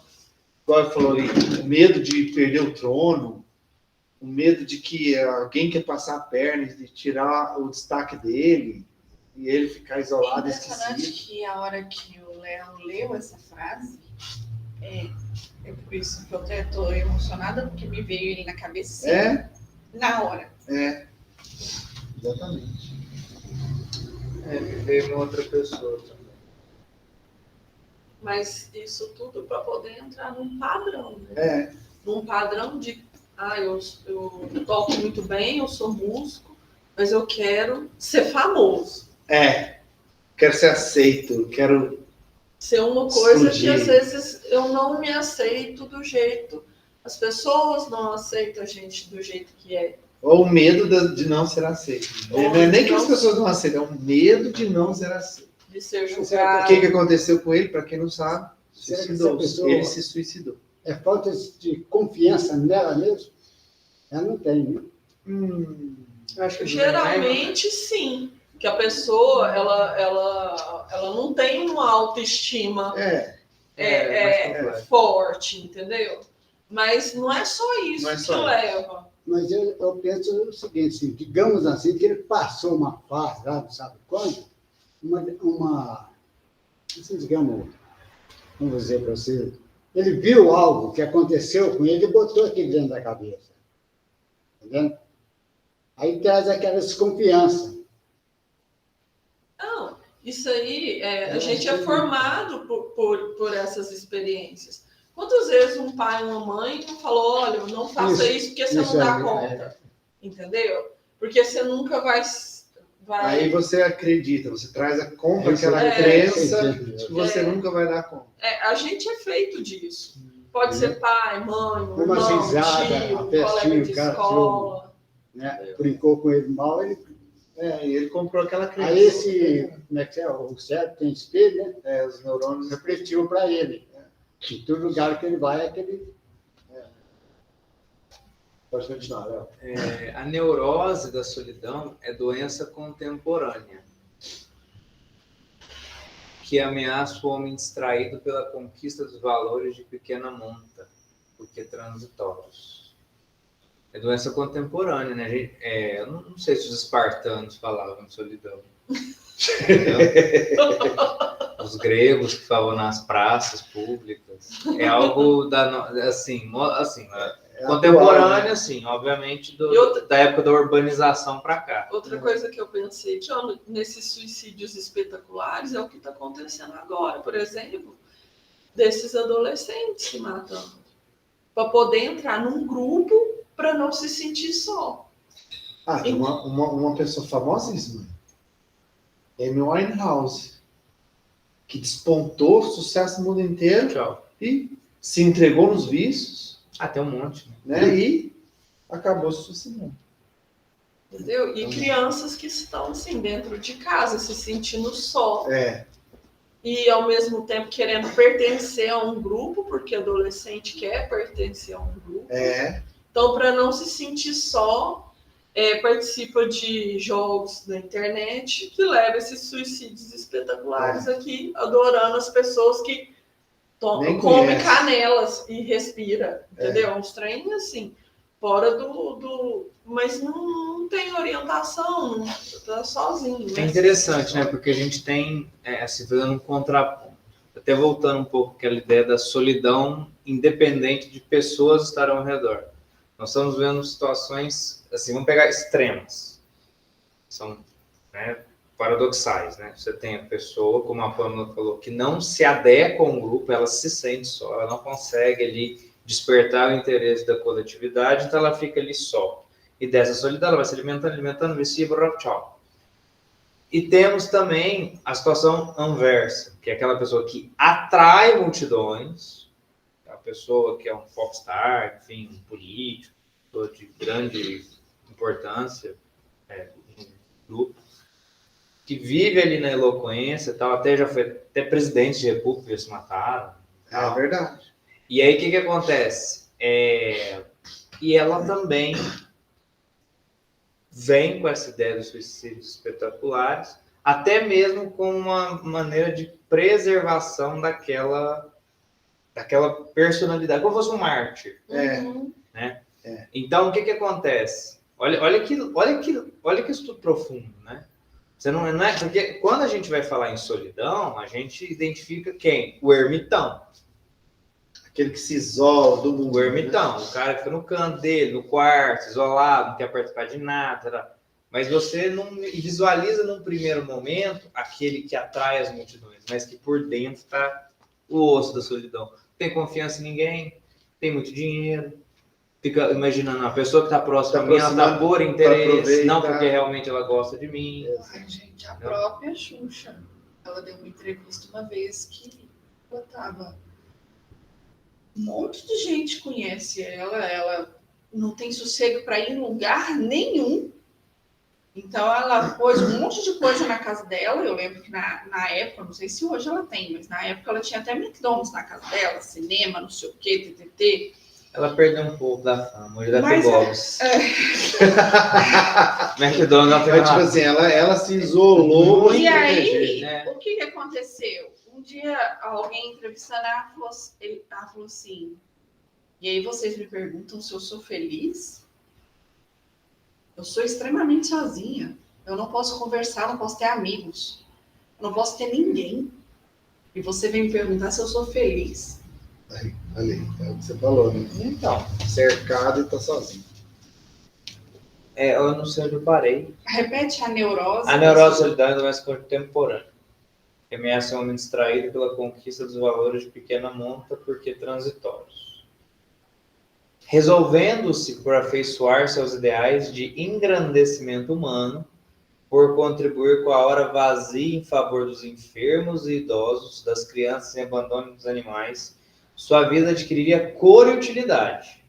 igual eu falou ali, o medo de perder o trono, o medo de que alguém quer passar a perna e de tirar o destaque dele, e ele ficar isolado, É impressionante esquecido. que a hora que o Léo leu essa frase, É por isso que eu até tô emocionada, porque me veio ele na cabeça assim, É, na hora. exatamente. Veio uma outra pessoa também. Mas isso tudo para poder entrar num padrão, né? É, Num padrão de, eu toco muito bem, eu sou músico, mas eu quero ser famoso. quero ser aceito, quero... Ser uma coisa Explodir. que às vezes eu não me aceito do jeito, as pessoas não aceitam a gente do jeito que é. Ou o medo de não ser aceito. Ou Não é nem que não- as pessoas não aceitam, é o medo de não ser aceito. De ser O julgado. que aconteceu com ele, para quem não sabe? Será que Suicidou. essa pessoa- Ele se suicidou. É falta de confiança nela mesmo? Ela não tem, né? Acho que Geralmente sim, que a pessoa ela não tem uma autoestima mais complexo. forte, entendeu? Mas não é só isso Não é que só isso. leva. Mas eu penso o seguinte, assim, digamos assim, que ele passou uma fase, lá, não sabe quando, assim, digamos, vamos dizer para você, ele viu algo que aconteceu com ele e botou aqui dentro da cabeça. Entendeu? Aí traz aquela desconfiança. Não, isso aí, a gente é formado por essas experiências. Quantas vezes um pai e uma mãe não falou, olha, não faça isso porque você não dá conta. Entendeu? Porque você nunca vai... Aí você acredita, você compra Isso aquela é- crença é- de que você nunca vai dar conta. A gente é feito disso. Pode ser pai, mãe, Uma irmão, risada, tio, uma festinha, colega de o cara escola. Né? Brincou com ele mal, ele... E ele comprou aquela crença. Aí esse, como é que é? O cérebro tem espelho, né? Os neurônios Refletiu para ele. Em todo lugar que ele vai, é aquele... Pode continuar, Léo. A neurose da solidão é doença contemporânea que ameaça o homem distraído pela conquista dos valores de pequena monta, porque transitórios. É doença contemporânea, né? Eu não sei se os espartanos falavam de solidão. Entendeu? Os gregos que falavam nas praças públicas. É algo assim, contemporâneo, assim, obviamente, da época da urbanização para cá. Outra coisa que eu pensei, John, nesses suicídios espetaculares é o que está acontecendo agora, por exemplo, desses adolescentes se matando. Para poder entrar num grupo para não se sentir só. Tem uma pessoa famosíssima, Amy Winehouse, que despontou sucesso no mundo inteiro Tchau. e se entregou nos vícios, Tem um monte. né? E acabou se suicidando. Entendeu? E crianças que estão assim dentro de casa, se sentindo só. E ao mesmo tempo querendo pertencer a um grupo, porque adolescente quer pertencer a um grupo. Então, para não se sentir só, participa de jogos na internet que leva esses suicídios espetaculares aqui, adorando as pessoas que Nem come conhece. canelas e respira, entendeu? Uns trem assim, fora do... Mas não tem orientação, não tá sozinho. É interessante, né? Porque a gente tem, assim, fazendo um contraponto. Até voltando um pouco àquela ideia da solidão independente de pessoas estarem ao redor. Nós estamos vendo situações, assim, vamos pegar extremas. São, né, paradoxais, né? Você tem a pessoa, como a Pamela falou, que não se adequa a um grupo, ela se sente só, ela não consegue ali despertar o interesse da coletividade, então ela fica ali só. E dessa solidão ela vai se alimentando, vicia, tchau. E temos também a situação inversa, que é aquela pessoa que atrai multidões, a pessoa que é um popstar, enfim, um político, de grande importância no grupo, que vive ali na eloquência, tal, até já foi até presidente de república, já se mataram. É verdade. E aí o que acontece? E ela também vem com essa ideia dos suicídios espetaculares, até mesmo com uma maneira de preservação daquela personalidade, como se fosse um mártir. Né? Então, o que acontece? Olha que estudo profundo, né? Você não é, porque quando a gente vai falar em solidão, a gente identifica quem? O ermitão. Aquele que se isola do mundo. O ermitão, o cara que fica no canto dele, no quarto, isolado, não quer participar de nada. Tá? Mas você não visualiza num primeiro momento aquele que atrai as multidões, mas que por dentro está o osso da solidão. Não tem confiança em ninguém, tem muito dinheiro. Fica imaginando, a pessoa que está próxima a mim, ela está por interesse, não porque realmente ela gosta de mim. Ai, gente, a própria Xuxa, ela deu uma entrevista uma vez que ela tava... Um monte de gente conhece ela não tem sossego para ir em lugar nenhum. Então, ela pôs um monte de coisa na casa dela. Eu lembro que na época, não sei se hoje ela tem, mas na época ela tinha até McDonald's na casa dela, cinema, não sei o quê, TTT. Ela perdeu um pouco da fama, hoje deve ter golpes. McDonald's, ela Mas, tipo assim, ela se isolou. E aí, né? o que aconteceu? Um dia, alguém entrevistando, ela falou assim, e aí vocês me perguntam se eu sou feliz? Eu sou extremamente sozinha. Eu não posso conversar, não posso ter amigos. Eu não posso ter ninguém. E você vem me perguntar se eu sou feliz. Ali, é o que você falou, né? Então, Cercado e tá sozinho. eu não sei onde eu parei. Repete a neurose. A neurose solidária não é contemporânea. Ameaça o homem distraído pela conquista dos valores de pequena monta, porque transitórios. Resolvendo-se por afeiçoar-se aos ideais de engrandecimento humano, por contribuir com a hora vazia em favor dos enfermos e idosos, das crianças em abandono dos animais, sua vida adquiriria cor e utilidade,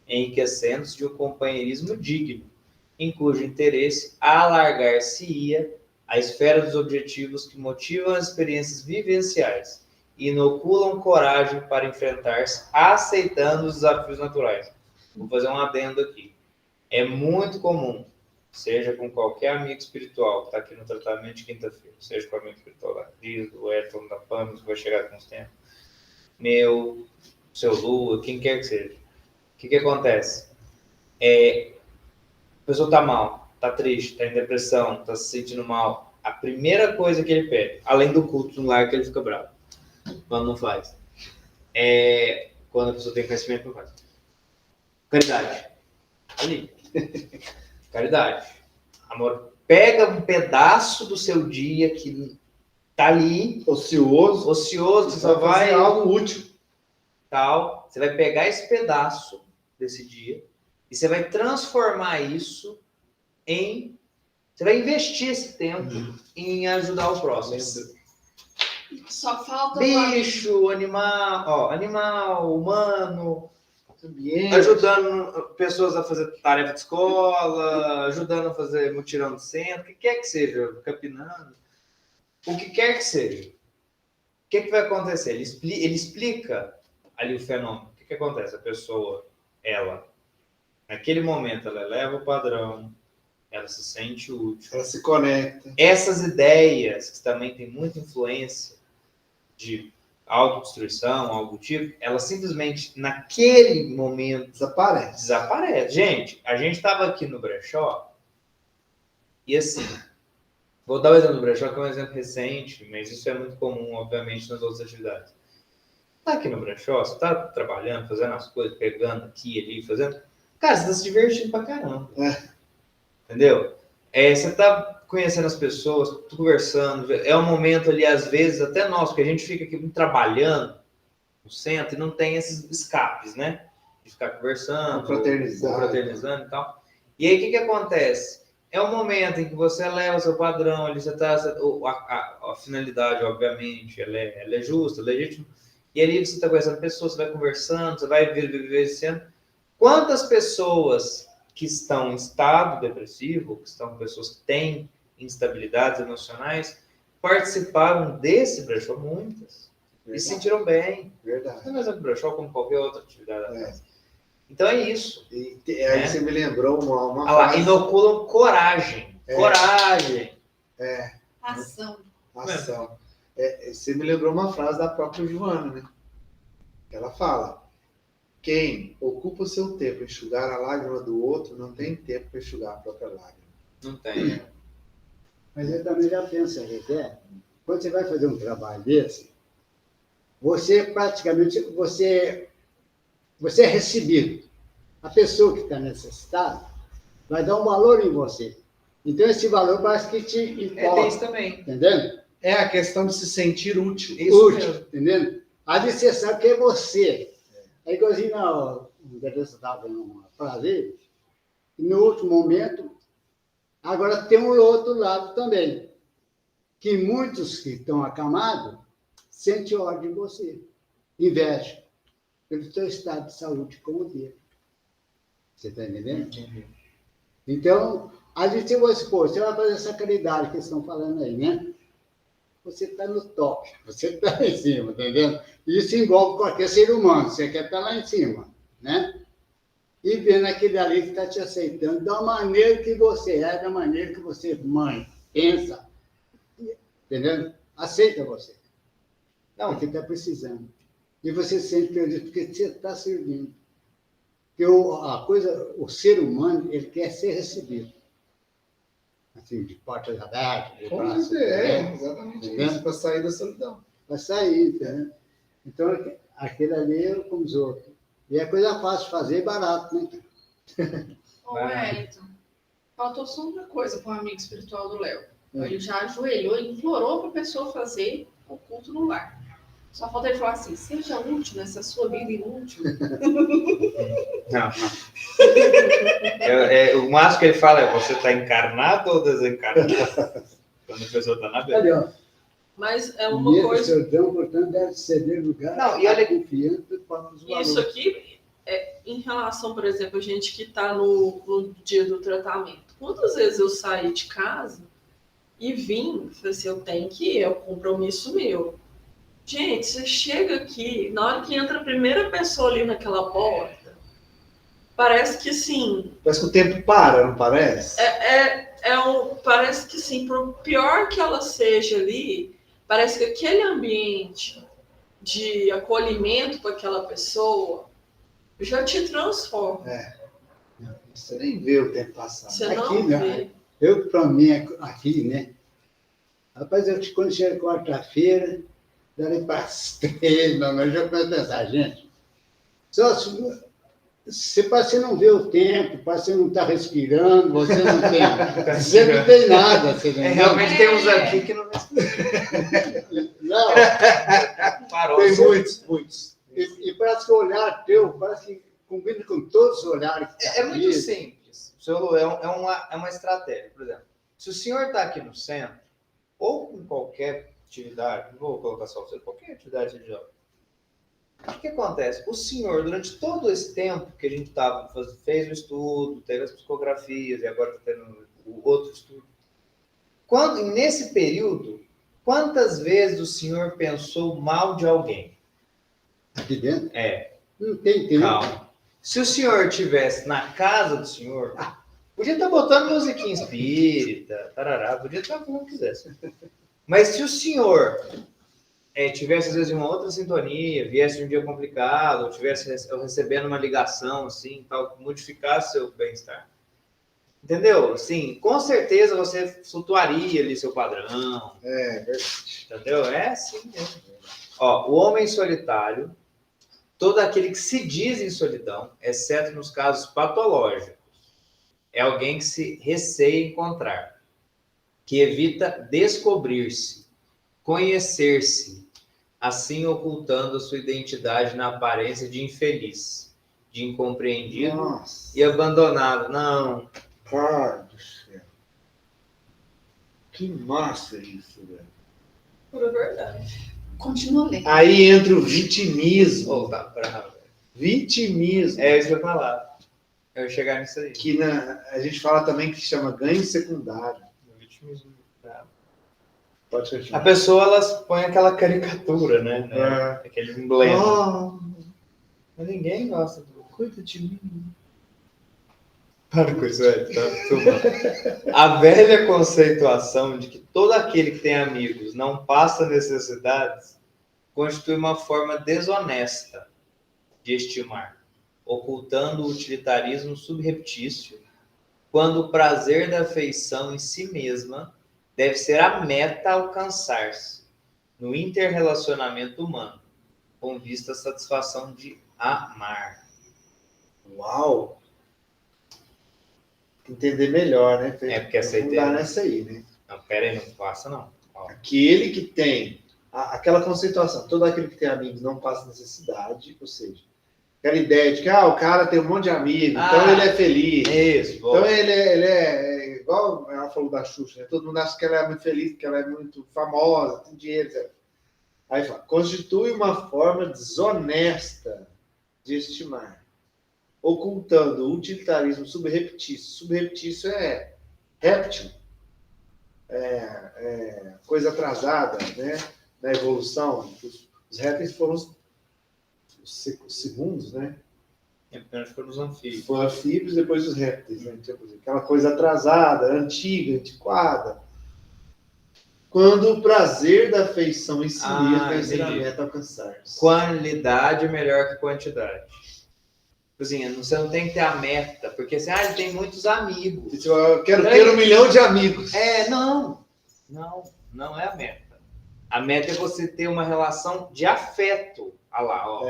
enriquecendo-se de um companheirismo digno, em cujo interesse alargar-se-ia a esfera dos objetivos que motivam as experiências vivenciais e inoculam coragem para enfrentar-se, aceitando os desafios naturais. Vou fazer um adendo aqui. É muito comum, seja com qualquer amigo espiritual que está aqui no tratamento de quinta-feira, seja com o amigo espiritual da Cris, do Ayrton, da Pâmela, que vai chegar com os tempos, meu, seu Lua, quem quer que seja. O que acontece? A pessoa está mal, está triste, está em depressão, está se sentindo mal. A primeira coisa que ele pede, além do culto no lar, que ele fica bravo, quando não faz, quando a pessoa tem conhecimento, não faz. Caridade. Ali. Caridade. Amor, pega um pedaço do seu dia que tá ali, ocioso, você só vai fazer algo útil. Tal, você vai pegar esse pedaço desse dia e você vai transformar isso em... Você vai investir esse tempo em ajudar o próximo. Só falta... Bicho, animal, humano, Ambiente. ajudando pessoas a fazer tarefa de escola, ajudando a fazer mutirão de centro, o que quer que seja, capinando, o que quer que seja. O que vai acontecer? Ele explica ali o fenômeno. O que acontece? A pessoa, naquele momento, ela eleva o padrão, ela se sente útil. Ela se conecta. Essas ideias, que também tem muita influência de autodestruição, algo do tipo, ela simplesmente, naquele momento, desaparece. Gente, a gente estava aqui no brechó, e assim, vou dar o exemplo do brechó, que é um exemplo recente, mas isso é muito comum, obviamente, nas outras atividades. Tá aqui no brechó, você tá trabalhando, fazendo as coisas, pegando aqui, ali, fazendo... Cara, você tá se divertindo pra caramba. Entendeu? Você tá conhecendo as pessoas, conversando, é um momento ali, às vezes, até nós, porque a gente fica aqui trabalhando no centro e não tem esses escapes, né? De ficar conversando, confraternizando e tal. E aí, o que acontece? É um momento em que você eleva o seu padrão, ali você tá... A finalidade, obviamente, ela é justa, legítima. E ali você está conhecendo pessoas, você vai conversando, você vai vivenciando. Quantas pessoas que estão em estado depressivo, pessoas que têm instabilidades emocionais, participaram desse brechó? Muitas. Verdade. E se sentiram bem. Verdade. Não é mais brechó como qualquer outra atividade. Então é isso. Aí você me lembrou uma frase. Inoculam coragem. Coragem. Ação. Você me lembrou uma frase da própria Joana, né? Ela fala: quem ocupa o seu tempo em enxugar a lágrima do outro não tem tempo para enxugar a própria lágrima. Não tem. Mas eu também já penso, quando você vai fazer um trabalho desse, você praticamente você é recebido. A pessoa que está necessitada vai dar um valor em você. Então, esse valor parece que te importa. Tem isso também. Entendendo? É a questão de se sentir útil. Isso Útil, mesmo. entendendo? Aí você sabe que é você. É igualzinho, um dia desse eu estava vendo uma frase, e no último momento, agora tem um outro lado também, que muitos que estão acamados sentem ódio de você, inveja pelo seu estado de saúde como o dele. Você está entendendo? Então, a gente, você vai fazer essa caridade que eles estão falando aí, né? Você está no top, você está em cima, entendendo? Isso envolve qualquer ser humano, você quer estar lá em cima, né? E vendo aquele ali que está te aceitando da maneira que você é, da maneira que você, mãe, pensa, entendeu? Aceita você. Não. Porque está precisando. E você se sente feliz porque você está servindo. Porque o ser humano, ele quer ser recebido. Assim, de portas abertas, de braços abertos, exatamente entendeu? isso, para sair da solidão. Para sair, entendeu? Então, aquele ali é como os outros. E é coisa fácil de fazer e barato, né? Ô, Wellington, faltou só uma coisa para o amigo espiritual do Léo. Ele já ajoelhou e implorou para a pessoa fazer o culto no lar. Só falta ele falar assim, seja útil nessa sua vida inútil. Não. O máximo que ele fala é, você está encarnado ou desencarnado? Quando a pessoa está na beira. Ali, ó. Mas é uma Mesmo coisa. Sordão, portanto, deve ceder lugar Não, e olha- confiança para os valores. Isso aqui, em relação, por exemplo, a gente que está no dia do tratamento. Quantas vezes eu saí de casa e vim, falei assim, eu tenho que ir, é um compromisso meu. Gente, você chega aqui, na hora que entra a primeira pessoa ali naquela porta, parece que sim, Parece que o tempo para, não parece? parece que sim, por pior que ela seja ali, parece que aquele ambiente de acolhimento para aquela pessoa já te transforma. Você nem vê o tempo passar. Você Aqui, não né? vê. Eu, para mim, aqui, né? Rapaz, quando chega quarta-feira, dali para as 3 da manhã, eu já começo a pensar, gente, só você parece que não vê o tempo, parece que não está respirando, você não tem, você não tem nada, você entendeu? Realmente tem uns aqui que não Não, parou. Tem muitos. e parece que o olhar teu, parece que combina com todos os olhares. Que É muito aqui. simples. Seu Lu, é uma estratégia. Por exemplo, se o senhor está aqui no centro, ou em qualquer atividade, não vou colocar só você, qualquer atividade religiosa, o que acontece? O senhor, durante todo esse tempo que a gente fez o estudo, teve as psicografias e agora está tendo o outro estudo, nesse período, quantas vezes o senhor pensou mal de alguém? Aqui dentro? É. Não tem tempo. Calma. Se o senhor estivesse na casa do senhor, podia estar botando musiquinha espírita, tarará, podia estar como quisesse. Mas se o senhor tivesse, às vezes, em uma outra sintonia, viesse de um dia complicado, ou tivesse recebendo uma ligação, assim, tal, modificasse seu bem-estar. Entendeu? Assim, com certeza você flutuaria ali seu padrão. É verdade. Entendeu? É assim mesmo. Ó, o homem solitário, todo aquele que se diz em solidão, exceto nos casos patológicos, é alguém que se receia encontrar, que evita descobrir-se, conhecer-se, assim ocultando a sua identidade na aparência de infeliz, de incompreendido Nossa, e abandonado. Não. cara do céu. Que massa isso, velho. Pura verdade. Continua lendo. Aí entra o vitimismo. Oh, tá bravo. Vitimismo. É isso que eu ia falar. Eu ia chegar nisso aí. Que a gente fala também que chama ganho secundário. Vitimismo. Pode A continuar. pessoa, elas põe aquela caricatura, né? É. Aquele emblema. Oh, Mas ninguém gosta do... cuida de mim. Para com isso, velho. Tá filmando. A velha conceituação de que todo aquele que tem amigos não passa necessidades constitui uma forma desonesta de estimar, ocultando o utilitarismo subreptício, quando o prazer da afeição em si mesma deve ser a meta a alcançar-se no interrelacionamento humano, com vista à satisfação de amar. Uau! Entender melhor, né? Porque essa não dá nessa aí, né? Não, pera aí, não faça não. Ó. Aquele que tem aquela conceituação, todo aquele que tem amigos não passa necessidade, ou seja, aquela ideia de que o cara tem um monte de amigos, então ele é feliz. Isso, então ele é igual ela falou da Xuxa, né? Todo mundo acha que ela é muito feliz, porque ela é muito famosa, tem dinheiro, etc. Aí fala, constitui uma forma desonesta de estimar, ocultando o utilitarismo subreptício. Subreptício é réptil, coisa atrasada, né? Na evolução. Os répteis foram os segundos, né? Apenas foram os anfíbios. Foram anfíbios, depois os répteis, né? Aquela coisa atrasada, antiga, antiquada. Quando o prazer da afeição em si mesmo é ser a meta alcançar-se. Qualidade é melhor que quantidade. Assim, você não tem que ter a meta, porque assim, ele tem muitos amigos. Eu quero ter 1 milhão de amigos. Não é a meta. A meta é você ter uma relação de afeto. Olha lá, ó.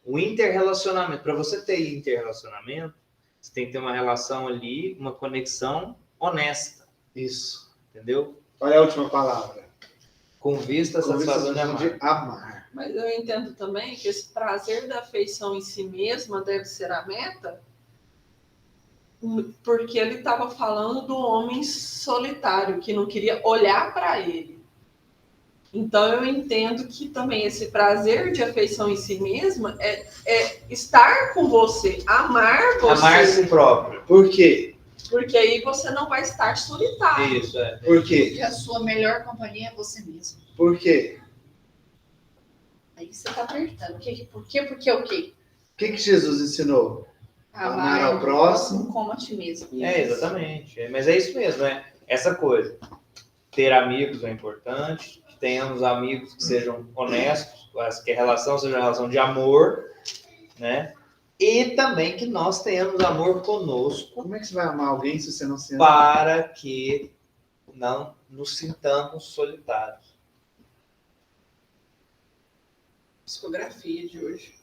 O interrelacionamento. Para você ter interrelacionamento, você tem que ter uma relação ali, uma conexão honesta. Isso. Entendeu? Olha a última palavra. Com vista à satisfação de amar. Mas eu entendo também que esse prazer da afeição em si mesma deve ser a meta, porque ele estava falando do homem solitário, que não queria olhar para ele. Então eu entendo que também esse prazer de afeição em si mesma é estar com você, amar você. Amar si próprio. Por quê? Porque aí você não vai estar solitário. Isso, Por quê? Porque a sua melhor companhia é você mesmo. Por quê? Aí você tá apertando. Por quê? Porque o quê? O que Jesus ensinou? Amar ao próximo como a ti mesmo. Exatamente. Mas é isso mesmo, né? Essa coisa. Ter amigos é importante, que tenhamos amigos que sejam honestos, que a relação seja uma relação de amor, né? E também que nós tenhamos amor conosco. Como é que você vai amar alguém se você não se ama? Para que não nos sintamos solitários. Psicografia de hoje.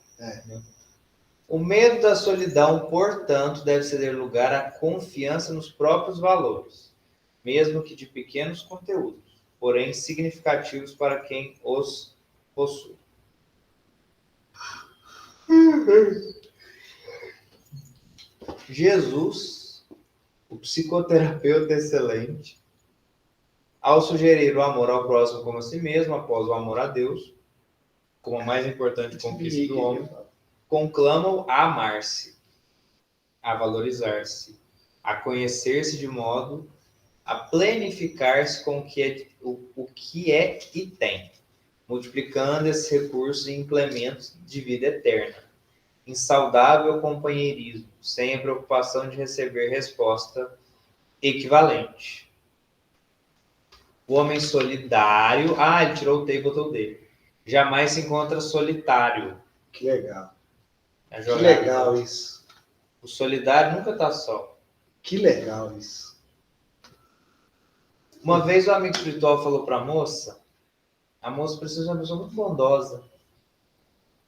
O medo da solidão, portanto, deve ceder lugar à confiança nos próprios valores, mesmo que de pequenos conteúdos, porém significativos para quem os possui. Jesus, o psicoterapeuta excelente, ao sugerir o amor ao próximo como a si mesmo, após o amor a Deus, como a mais importante conquista do homem, conclama-o a amar-se, a valorizar-se, a conhecer-se de modo a planificar-se com o que é e tem, multiplicando esses recursos em implementos de vida eterna, em saudável companheirismo, sem a preocupação de receber resposta equivalente. O homem solidário... ele tirou o T e botou o D. Jamais se encontra solitário. Que legal. Que legal isso. O solidário nunca está só. Que legal isso. Uma vez o amigo espiritual falou para a moça precisa de uma pessoa muito bondosa.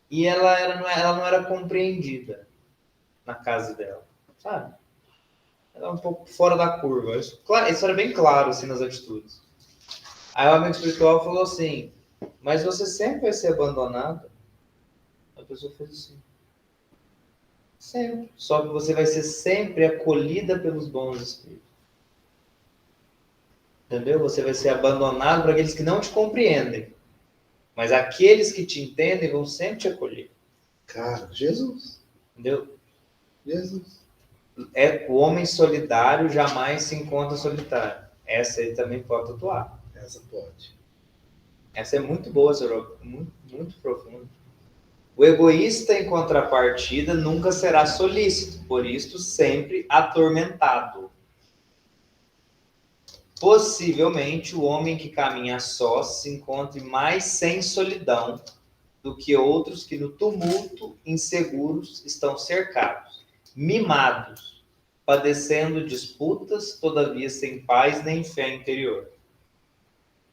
E ela não era compreendida na casa dela, sabe? Ela é um pouco fora da curva. Isso era bem claro assim, nas atitudes. Aí o amigo espiritual falou assim, mas você sempre vai ser abandonada? A pessoa fez assim. Sempre. Só que você vai ser sempre acolhida pelos bons espíritos. Entendeu? Você vai ser abandonado por aqueles que não te compreendem. Mas aqueles que te entendem vão sempre te acolher. Cara, Jesus. Entendeu? Jesus. O homem solidário jamais se encontra solitário. Essa aí também pode atuar. Essa pode. Essa é muito boa, senhor. Muito, muito profunda. O egoísta, em contrapartida, nunca será solícito, por isto sempre atormentado. Possivelmente, o homem que caminha só se encontre mais sem solidão do que outros que no tumulto, inseguros, estão cercados, mimados, padecendo disputas, todavia sem paz nem fé interior.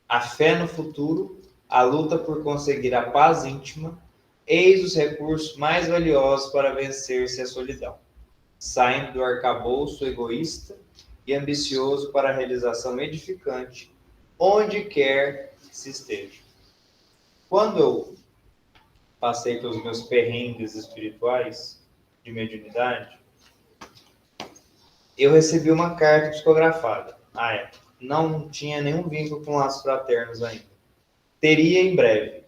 A fé no futuro, a luta por conseguir a paz íntima, eis os recursos mais valiosos para vencer-se a solidão, saindo do arcabouço egoísta e ambicioso para a realização edificante, onde quer que se esteja. Quando eu passei pelos meus perrengues espirituais de mediunidade, eu recebi uma carta psicografada. Não tinha nenhum vínculo com laços fraternos ainda. Teria em breve.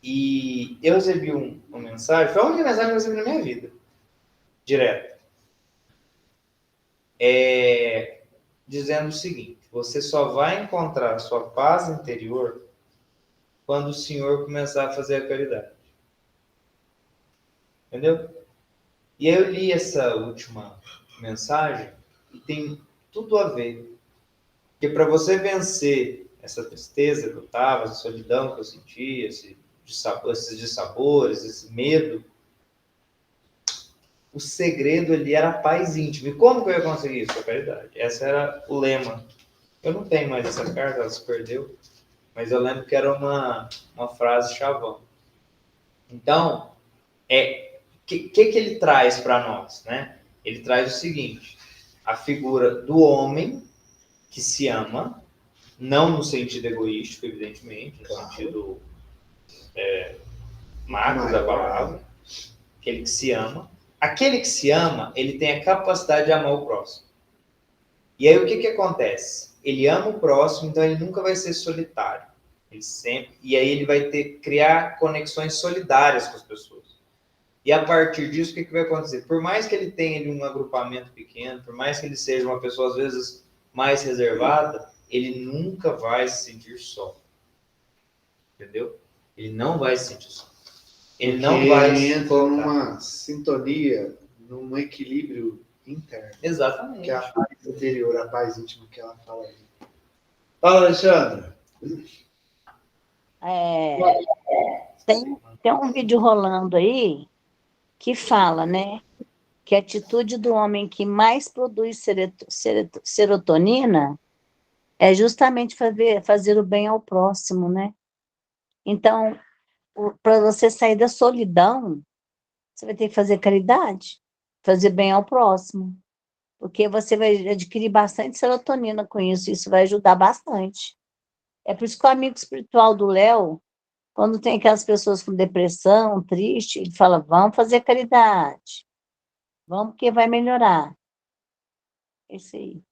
E eu recebi uma mensagem, foi a única mensagem que eu recebi na minha vida, direto. Dizendo o seguinte: você só vai encontrar a sua paz interior quando o Senhor começar a fazer a caridade. Entendeu? E aí eu li essa última mensagem e tem tudo a ver. Porque para você vencer essa tristeza que eu estava, essa solidão que eu sentia, esses dissabores, esse medo, o segredo ali era a paz íntima. E como que eu ia conseguir isso? A caridade. Esse era o lema. Eu não tenho mais essa carta, ela se perdeu. Mas eu lembro que era uma frase chavão. Então, que ele traz para nós, né? Ele traz o seguinte: a figura do homem que se ama, não no sentido egoístico, evidentemente, no sentido macro da palavra, aquele que se ama. Aquele que se ama, ele tem a capacidade de amar o próximo. E aí o que acontece? Ele ama o próximo, então ele nunca vai ser solitário. E aí ele vai criar conexões solidárias com as pessoas. E a partir disso, o que vai acontecer? Por mais que ele tenha ali um agrupamento pequeno, por mais que ele seja uma pessoa, às vezes, mais reservada, ele nunca vai se sentir só. Entendeu? Ele não vai se sentir só. Ele não vai entra numa sintonia, num equilíbrio interno. Exatamente. Que é a paz interior, a paz íntima que ela fala aí. Fala, Alexandra. Tem um vídeo rolando aí que fala, né, que a atitude do homem que mais produz serotonina é justamente fazer o bem ao próximo, né? Então, para você sair da solidão, você vai ter que fazer caridade, fazer bem ao próximo, porque você vai adquirir bastante serotonina com isso vai ajudar bastante. É por isso que o amigo espiritual do Léo, quando tem aquelas pessoas com depressão, triste, ele fala: vamos fazer caridade, vamos que vai melhorar. É isso aí.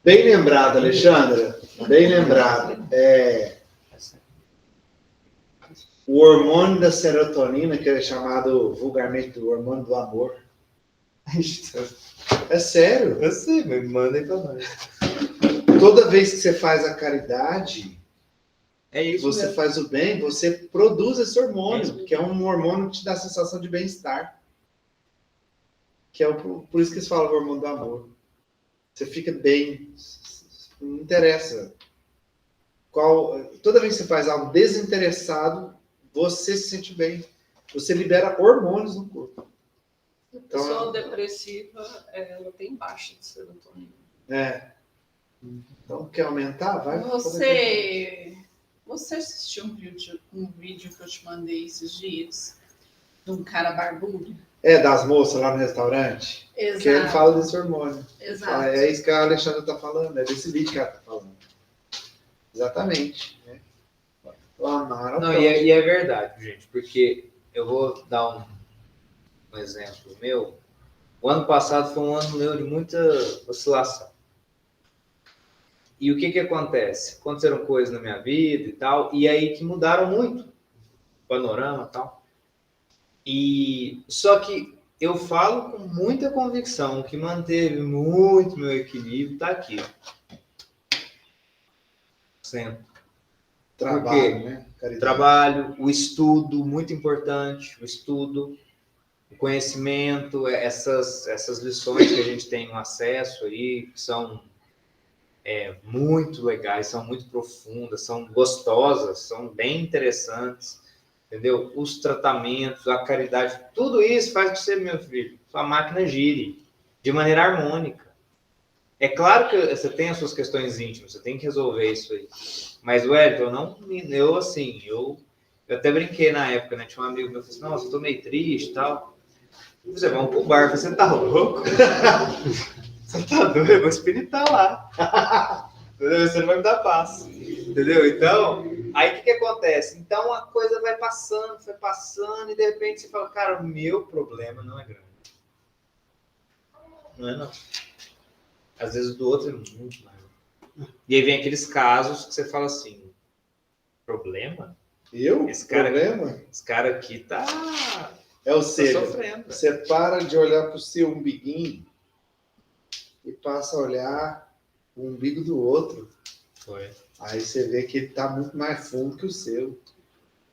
Bem lembrado, Alexandra. Bem lembrado. O hormônio da serotonina, que é chamado vulgarmente do hormônio do amor. É sério? Eu sei, mas manda aí pra nós. Toda vez que você faz a caridade, você mesmo. faz o bem, você produz esse hormônio, que é um hormônio que te dá a sensação de bem-estar. Que é por isso que eles falam o hormônio do amor. Você fica bem, não interessa. Toda vez que você faz algo desinteressado, você se sente bem. Você libera hormônios no corpo. A pessoa depressiva, ela tem baixa de serotonina. Então, quer aumentar? Vai. Você assistiu um vídeo que eu te mandei esses dias? De um cara barbudo? Das moças lá no restaurante? Exato. Que ele fala desse hormônio. Exato. É isso que a Alexandra está falando, é desse vídeo que ela está falando. Exatamente. Né? E é verdade, gente, porque eu vou dar um exemplo meu. O ano passado foi um ano meu de muita oscilação. E o que acontece? Aconteceram coisas na minha vida e tal, e aí que mudaram muito o panorama e tal. Só que eu falo com muita convicção, que manteve muito meu equilíbrio, está aqui. Sempre. Trabalho, né? Caridade. Trabalho, o estudo, muito importante, o conhecimento, essas lições que a gente tem no acesso aí, que são muito legais, são muito profundas, são gostosas, são bem interessantes. entendeu? Os tratamentos, a caridade, tudo isso faz com que você, meu filho, sua máquina gire de maneira harmônica. É claro que você tem as suas questões íntimas, você tem que resolver isso aí. Mas, Wellington, eu até brinquei na época, né? Tinha um amigo meu que falou assim, nossa, eu tô meio triste e tal. Você vamos pro bar, você tá louco? Você tá doido? Eu vou espiritar lá. Entendeu? Você não vai me dar paz. Entendeu? Então, aí o que acontece? Então a coisa vai passando, e de repente você fala, cara, o meu problema não é grande. Não é não. Às vezes o do outro é muito maior. E aí vem aqueles casos que você fala assim, problema? Esse cara aqui tá Ou seja, sofrendo. você para de olhar para o seu umbiguinho e passa a olhar o umbigo do outro. Foi. Aí você vê que ele está muito mais fundo que o seu.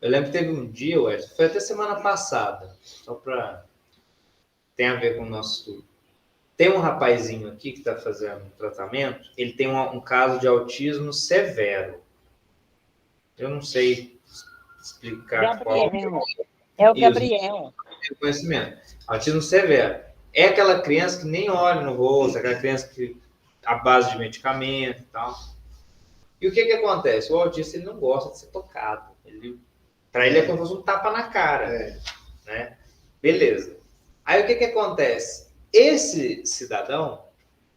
Eu lembro que teve um dia, foi até semana passada, só para tem a ver com o nosso estudo. Tem um rapazinho aqui que está fazendo um tratamento, ele tem um caso de autismo severo. Eu não sei explicar qual É o Gabriel. o conhecimento. Autismo severo. É aquela criança que nem olha no rosto, aquela criança que à base de medicamento e tal. E o que acontece? O autista ele não gosta de ser tocado. Para ele é como se fosse um tapa na cara. Né? Beleza. Aí o que acontece? Esse cidadão,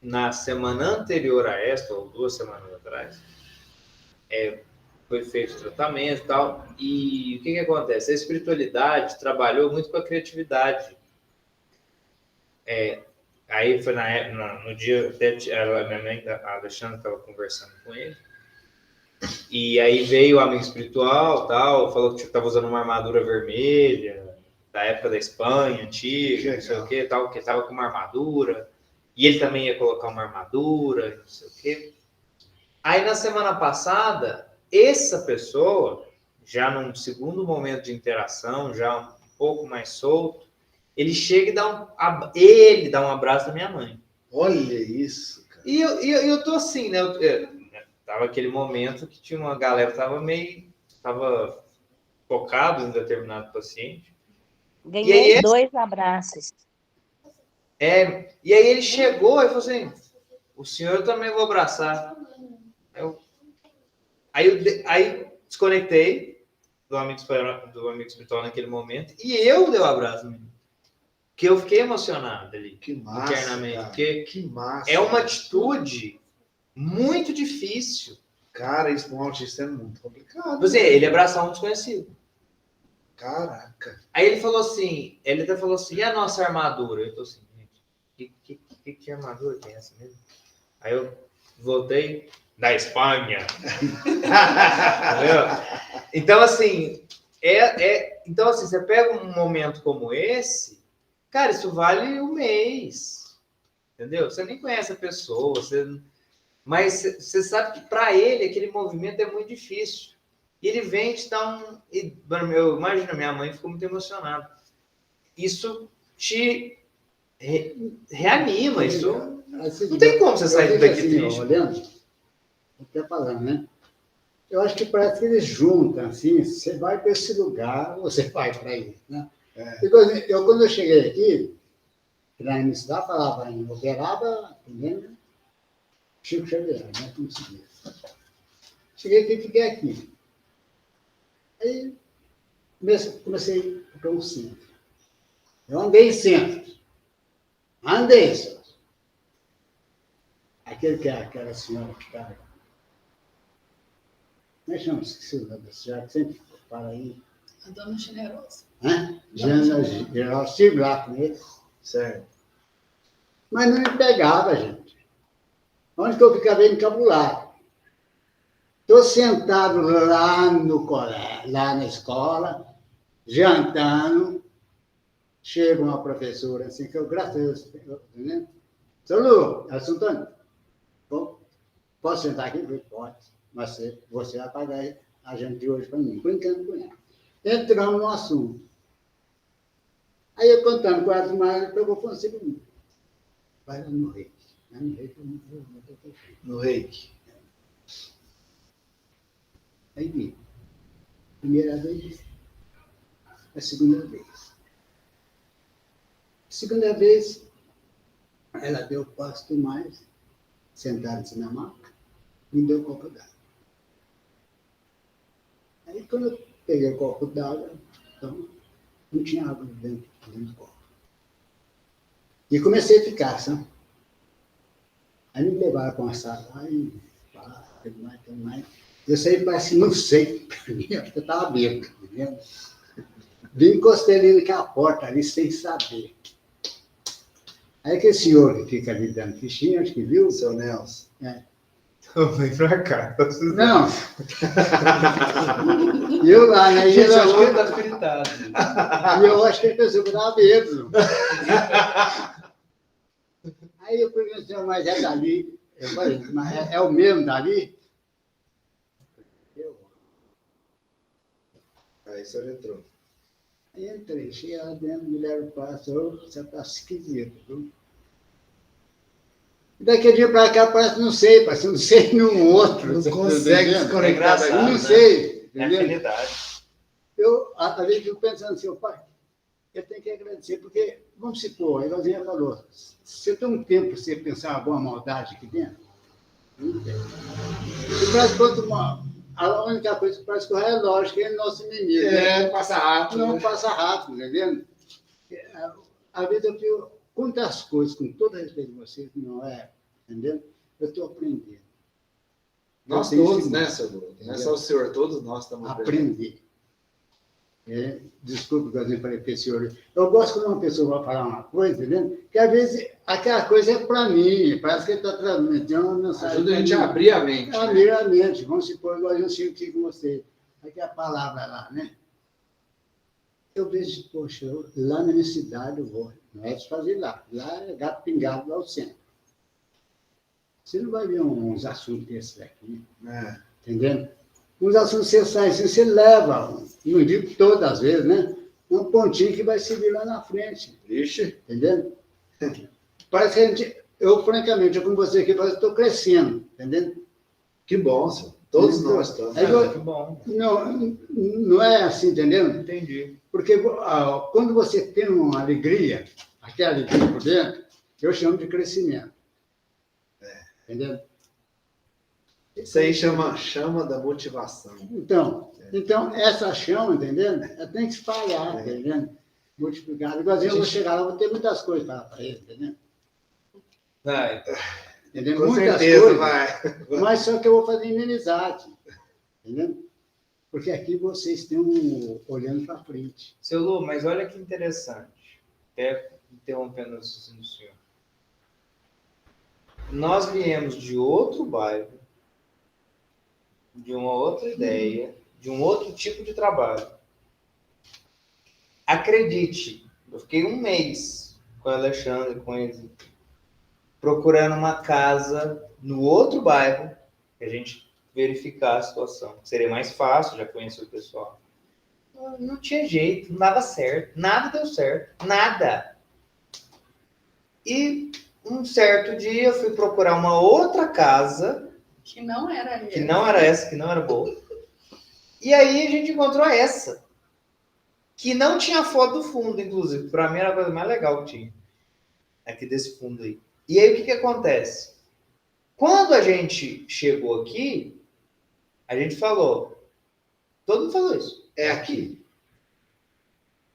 na semana anterior a esta, ou 2 semanas atrás, foi feito o tratamento e tal. E o que acontece? A espiritualidade trabalhou muito com a criatividade. Aí foi no dia, minha mãe, a Alexandra, estava conversando com ele. E aí veio o amigo espiritual, tal, falou que estava usando uma armadura vermelha, da época da Espanha, antiga, não sei o que, tal, que estava com uma armadura. E ele também ia colocar uma armadura, não sei o que. Aí na semana passada, essa pessoa, já num segundo momento de interação, já um pouco mais solto, ele chega e dá um abraço na minha mãe. Olha isso, cara. E eu tô assim, né? Tava aquele momento que tinha uma galera que tava focado em determinado paciente. Ganhei 2 abraços. E aí ele chegou e falou assim, o senhor eu também vou abraçar. Aí desconectei do amigo espiritual naquele momento e eu dei o abraço no menino. Que eu fiquei emocionado ali. Que massa, internamente. cara. Porque que massa. É uma atitude muito difícil. Cara, isso com um autista é muito complicado. Ele abraçar um desconhecido. Caraca. Aí ele até falou assim, e a nossa armadura? Eu tô assim, gente, que armadura tem essa mesmo? Aí eu voltei da Espanha. Entendeu? Então, assim, você pega um momento como esse, cara, isso vale um mês. Entendeu? Você nem conhece a pessoa, mas você sabe que para ele aquele movimento é muito difícil. E ele vem te dar eu imagino, minha mãe ficou muito emocionada. Isso te reanima, isso não tem como você sair daqui assim, triste. Olhando, até falando, né? Eu acho que parece que eles juntam, assim, você vai para esse lugar, você vai para ele, né? Quando eu cheguei aqui, na universidade falava em Uberaba, primeiro, Chico Xavier, né? Como se diz. Cheguei aqui e fiquei aqui. Aí comecei a ficar um centro. Eu andei em centro. Andei, só. Aquela senhora que estava. Como é que chama? Esqueci o nome da senhora, que sempre para aí. A dona Generosa. Generosa, estive lá com eles. Certo. Mas não me pegava, gente. Onde que eu ficava encabulado? Estou sentado lá no colégio, lá na escola, jantando. Chega uma professora assim, que eu, graças a Deus, né? Seu Lu, Elson Antônio, posso sentar aqui? Pode, mas você vai pagar a gente de hoje para mim, brincando com ela. Entramos no assunto. Aí eu contando com as mais, ele pegou e falou assim, vai lá no reiki. No reiki. Aí vi. Primeira vez, a segunda vez. Segunda vez, ela deu pasto mais, sentada-se na maca, me deu um copo d'água. Aí, quando eu peguei o copo d'água, então, não tinha água dentro do copo. E comecei a ficar, sabe? Aí me levaram para uma sala, aí, tudo mais. Eu saí, parece, não sei, acho que eu estava bêbado, tá vendo? Vim encostei ali naquela porta ali, sem saber. Aí aquele senhor que fica ali dando fichinha, acho que viu. Seu Nelson. É. Vem pra cá. Não. E eu lá, né? E eu acho que tá fritado. eu acho que ele pensou que eu estava bêbado. Aí eu perguntei, mas é dali? Eu falei, mas é o mesmo dali? Aí o senhor entrou. Aí entrei, cheguei lá dentro, me levaram para o pastor, você está esquisito, viu? E daquele dia para cá parece não sei num outro. Não você consegue tá desconectar É daqui. não né? sei, É entendeu? afinidade. Eu, ali, fico pensando assim, pai, eu tenho que agradecer, porque, vamos supor, a Igualzinha falou, você tem um tempo para você pensar alguma maldade aqui dentro? Não tem. E parece que a única coisa que parece que o relógio, que é nosso inimigo. É, passa rápido. Não né? passa rápido, entendendo? A vida eu tenho quantas coisas, com todo respeito de vocês, não é, entendeu? Eu estou aprendendo. Nós Eu tenho todos, esse- né, seu Bruno? Não é só o senhor, todos nós estamos Aprender. Desculpe que eu falei para esse senhor. Eu gosto quando uma pessoa vai falar uma coisa, entendeu? Que às vezes aquela coisa é para mim, parece que ele está transmitindo uma mensagem. Ajuda a gente a abrir a mente. né? Abrir a mente. Vamos supor, igual eu chego aqui com você. Aqui é a palavra lá, né? Eu vejo, poxa, lá na minha cidade eu vou. Não é de fazer lá. Lá é gato pingado, lá o centro. Você não vai ver uns assuntos desses aqui, É. entendendo? Uns assuntos você sai assim, você leva, não digo todas as vezes, né? Um pontinho que vai servir lá na frente, Vixe. entendendo? Parece que a gente, eu francamente, eu com você aqui, eu estou crescendo, entendendo? Que bom, senhor. Todos Então, nós estamos. é igual- Que bom. Não é assim, entendendo? Entendi. Porque quando você tem uma alegria, aquela alegria por dentro, eu chamo de crescimento. Entendeu? Isso aí chama da motivação. Então, essa chama, entendendo? Ela tem que espalhar, entendendo? Multiplicar. Igualzinho eu vou chegar lá, vou ter muitas coisas para ele, entendeu? Vai. Entendeu? Com Muitas certeza coisas, vai. mas só que eu vou fazer em inimizade, entendeu? Porque aqui vocês estão olhando para frente. Seu Lu, mas olha que interessante. Até interrompendo o raciocínio do senhor. Nós viemos de outro bairro, de uma outra ideia, de um outro tipo de trabalho. Acredite, eu fiquei um mês com o Alexandre, com ele, procurando uma casa no outro bairro, que a gente verificar a situação. Seria mais fácil, já conheci o pessoal. Não tinha jeito, não dava certo, nada deu certo, nada. E um certo dia eu fui procurar uma outra casa, Que não era que não era essa, que não era boa. E aí a gente encontrou essa, que não tinha foto do fundo, inclusive. Para mim era a coisa mais legal que tinha, aqui desse fundo aí. E aí o que acontece? Quando a gente chegou aqui, a gente falou, todo mundo falou isso. É aqui.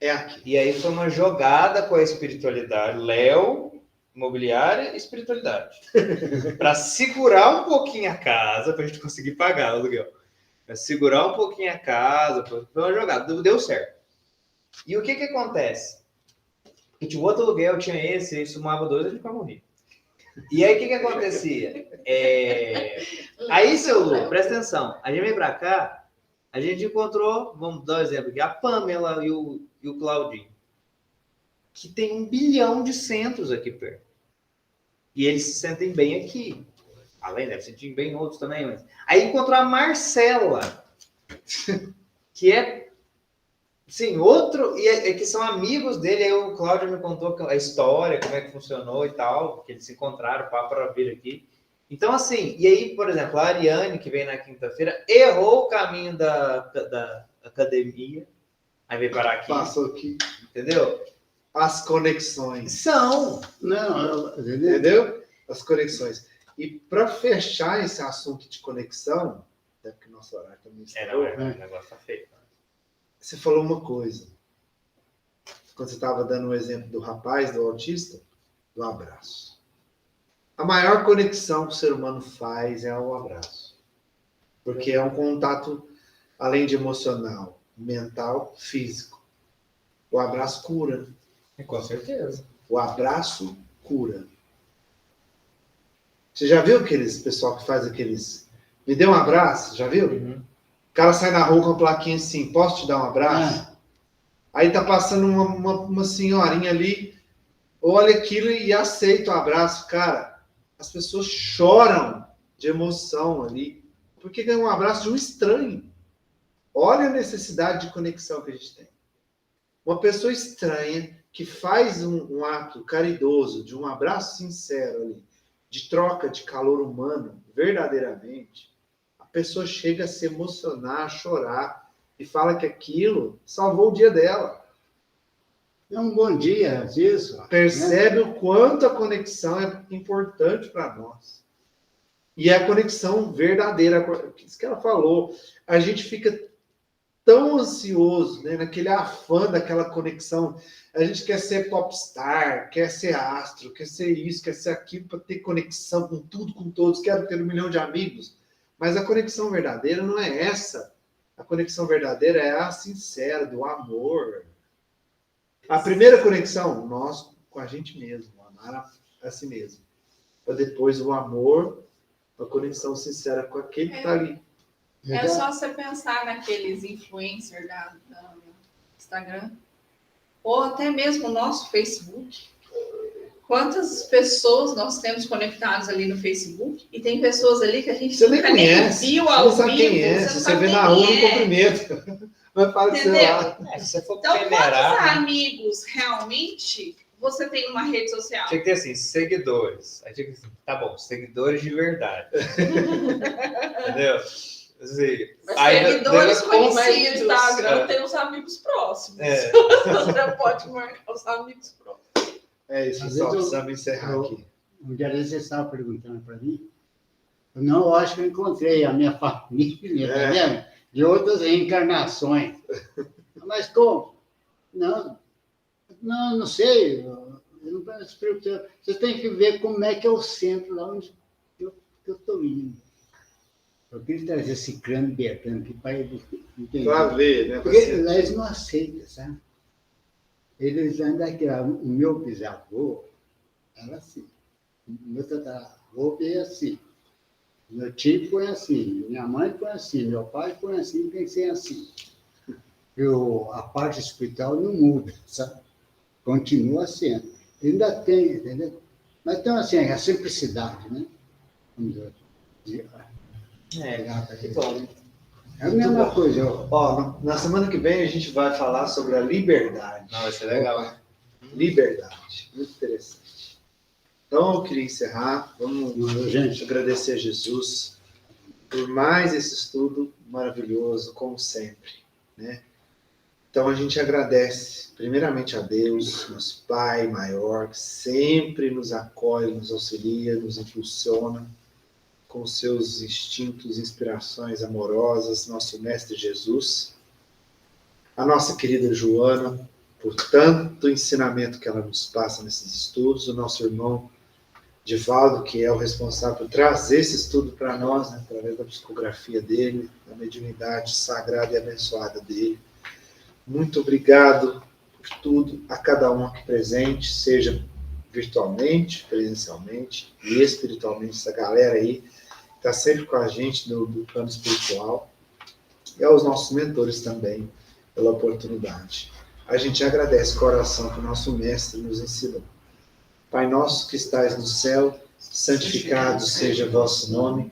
É aqui. E aí foi uma jogada com a espiritualidade, Léo, imobiliária e espiritualidade. Para segurar um pouquinho a casa, para a gente conseguir pagar o aluguel. Para segurar um pouquinho a casa, foi uma jogada, deu certo. E o que acontece? Porque tinha outro aluguel, tinha esse somava 2, a gente quase morria. E aí o que acontecia? Aí, seu Lu, presta atenção, a gente veio para cá, a gente encontrou, vamos dar um exemplo aqui, a Pamela e o Claudinho, que tem 1 bilhão de centros aqui perto. E eles se sentem bem aqui. Além, deve se sentir bem em outros também. Mas... Aí encontrou a Marcela, que é, sim, outro, e que são amigos dele. Aí o Cláudio me contou a história, como é que funcionou e tal, que eles se encontraram para vir aqui. Então, assim, e aí, por exemplo, a Ariane, que vem na quinta-feira, errou o caminho da academia. Aí veio parar aqui. Passou aqui. Entendeu? As conexões. São. Não, Entendeu? As conexões. E para fechar esse assunto de conexão, até porque nosso horário também está. Não, o negócio tá feio. Você falou uma coisa. Quando você estava dando o exemplo do rapaz, do autista, do abraço. A maior conexão que o ser humano faz é o abraço. Porque é um contato, além de emocional, mental, físico. O abraço cura. Com certeza. O abraço cura. Você já viu aqueles pessoal que faz aqueles... Me dê um abraço, já viu? Uhum. O cara sai na rua com uma plaquinha assim, posso te dar um abraço? Aí tá passando uma senhorinha ali, olha aquilo e aceita o abraço. Cara, as pessoas choram de emoção ali, porque ganham um abraço de um estranho. Olha a necessidade de conexão que a gente tem. Uma pessoa estranha que faz um ato caridoso, de um abraço sincero ali, de troca de calor humano, verdadeiramente, a pessoa chega a se emocionar, a chorar, e fala que aquilo salvou o dia dela. É um bom dia, isso. Percebe o quanto a conexão é importante para nós. E é a conexão verdadeira, isso que ela falou. A gente fica tão ansioso, né, naquele afã daquela conexão. A gente quer ser popstar, quer ser astro, quer ser isso, quer ser aquilo, para ter conexão com tudo, com todos. Quero ter 1 milhão de amigos. Mas a conexão verdadeira não é essa. A conexão verdadeira é a sincera, do amor. A primeira conexão, nós com a gente mesmo, amar a si mesmo. Para depois o amor, a conexão sincera com aquele que está ali. É só você pensar naqueles influencers da Instagram, ou até mesmo o nosso Facebook. Quantas pessoas nós temos conectadas ali no Facebook? E tem pessoas ali que a gente Você nem nunca conhece, viu você ao não sabe vivo. quem é. Você Se não você sabe vê quem na rua, é. no cumprimento. Vai aparecer lá. Se você for Então, quantos peneirar, amigos realmente você tem numa rede social? tinha que ter assim, seguidores. Aí tinha que assim, tá bom, seguidores de verdade. Entendeu? Assim, Mas aí seguidores depois- conhecidos no Instagram É. tem os amigos próximos. É. Você pode marcar os amigos próximos. É isso, Às pessoal. vezes Precisamos encerrar aqui. Um dia desse você estava perguntando para mim. Eu acho que eu encontrei a minha família, tá vendo? De outras reencarnações. Mas como? Não sei. Eu não se preocupe. Você tem que ver como é que é o centro lá onde eu estou indo. Eu queria trazer esse crânio Bertano aqui para ele entender. Para ver, né? Porque lá eles não aceitam, sabe? Eles ainda que o meu bisavô era assim. O meu tataravô veio assim. Meu tio foi assim, minha mãe foi assim, meu pai foi assim, tem que ser assim. A parte espiritual não muda, sabe? Continua sendo. Ainda tem, entendeu? Mas então, assim, a simplicidade, né? Vamos dizer. Que bom. É a mesma coisa. Ó, na semana que vem a gente vai falar sobre a liberdade. Não, vai ser legal. Liberdade. Muito interessante. Então, eu queria encerrar. Vamos Gente, agradecer a Jesus por mais esse estudo maravilhoso, como sempre, né? Então, a gente agradece, primeiramente, a Deus, nosso Pai maior, que sempre nos acolhe, nos auxilia, nos impulsiona com seus instintos, inspirações amorosas, nosso Mestre Jesus, a nossa querida Joana, por tanto ensinamento que ela nos passa nesses estudos, o nosso irmão Divaldo, que é o responsável por trazer esse estudo para nós, né, através da psicografia dele, da mediunidade sagrada e abençoada dele. Muito obrigado por tudo, a cada um aqui presente, seja virtualmente, presencialmente e espiritualmente, essa galera aí está sempre com a gente do plano espiritual, e aos nossos mentores também, pela oportunidade. A gente agradece com a oração que o nosso Mestre nos ensinou. Pai nosso que estais no céu, santificado seja o vosso nome,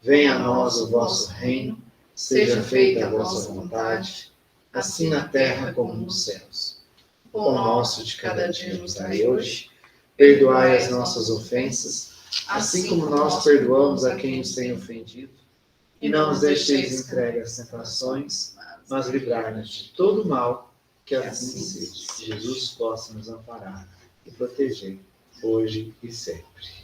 venha a nós o vosso reino, seja feita a vossa vontade, assim na terra como nos céus. O pão nosso de cada dia nos dai hoje, perdoai as nossas ofensas, assim como nós perdoamos a quem nos tem ofendido, e não nos deixeis entregue às tentações, mas livrai-nos de todo mal, que assim seja. Que Jesus possa nos amparar e proteger hoje e sempre.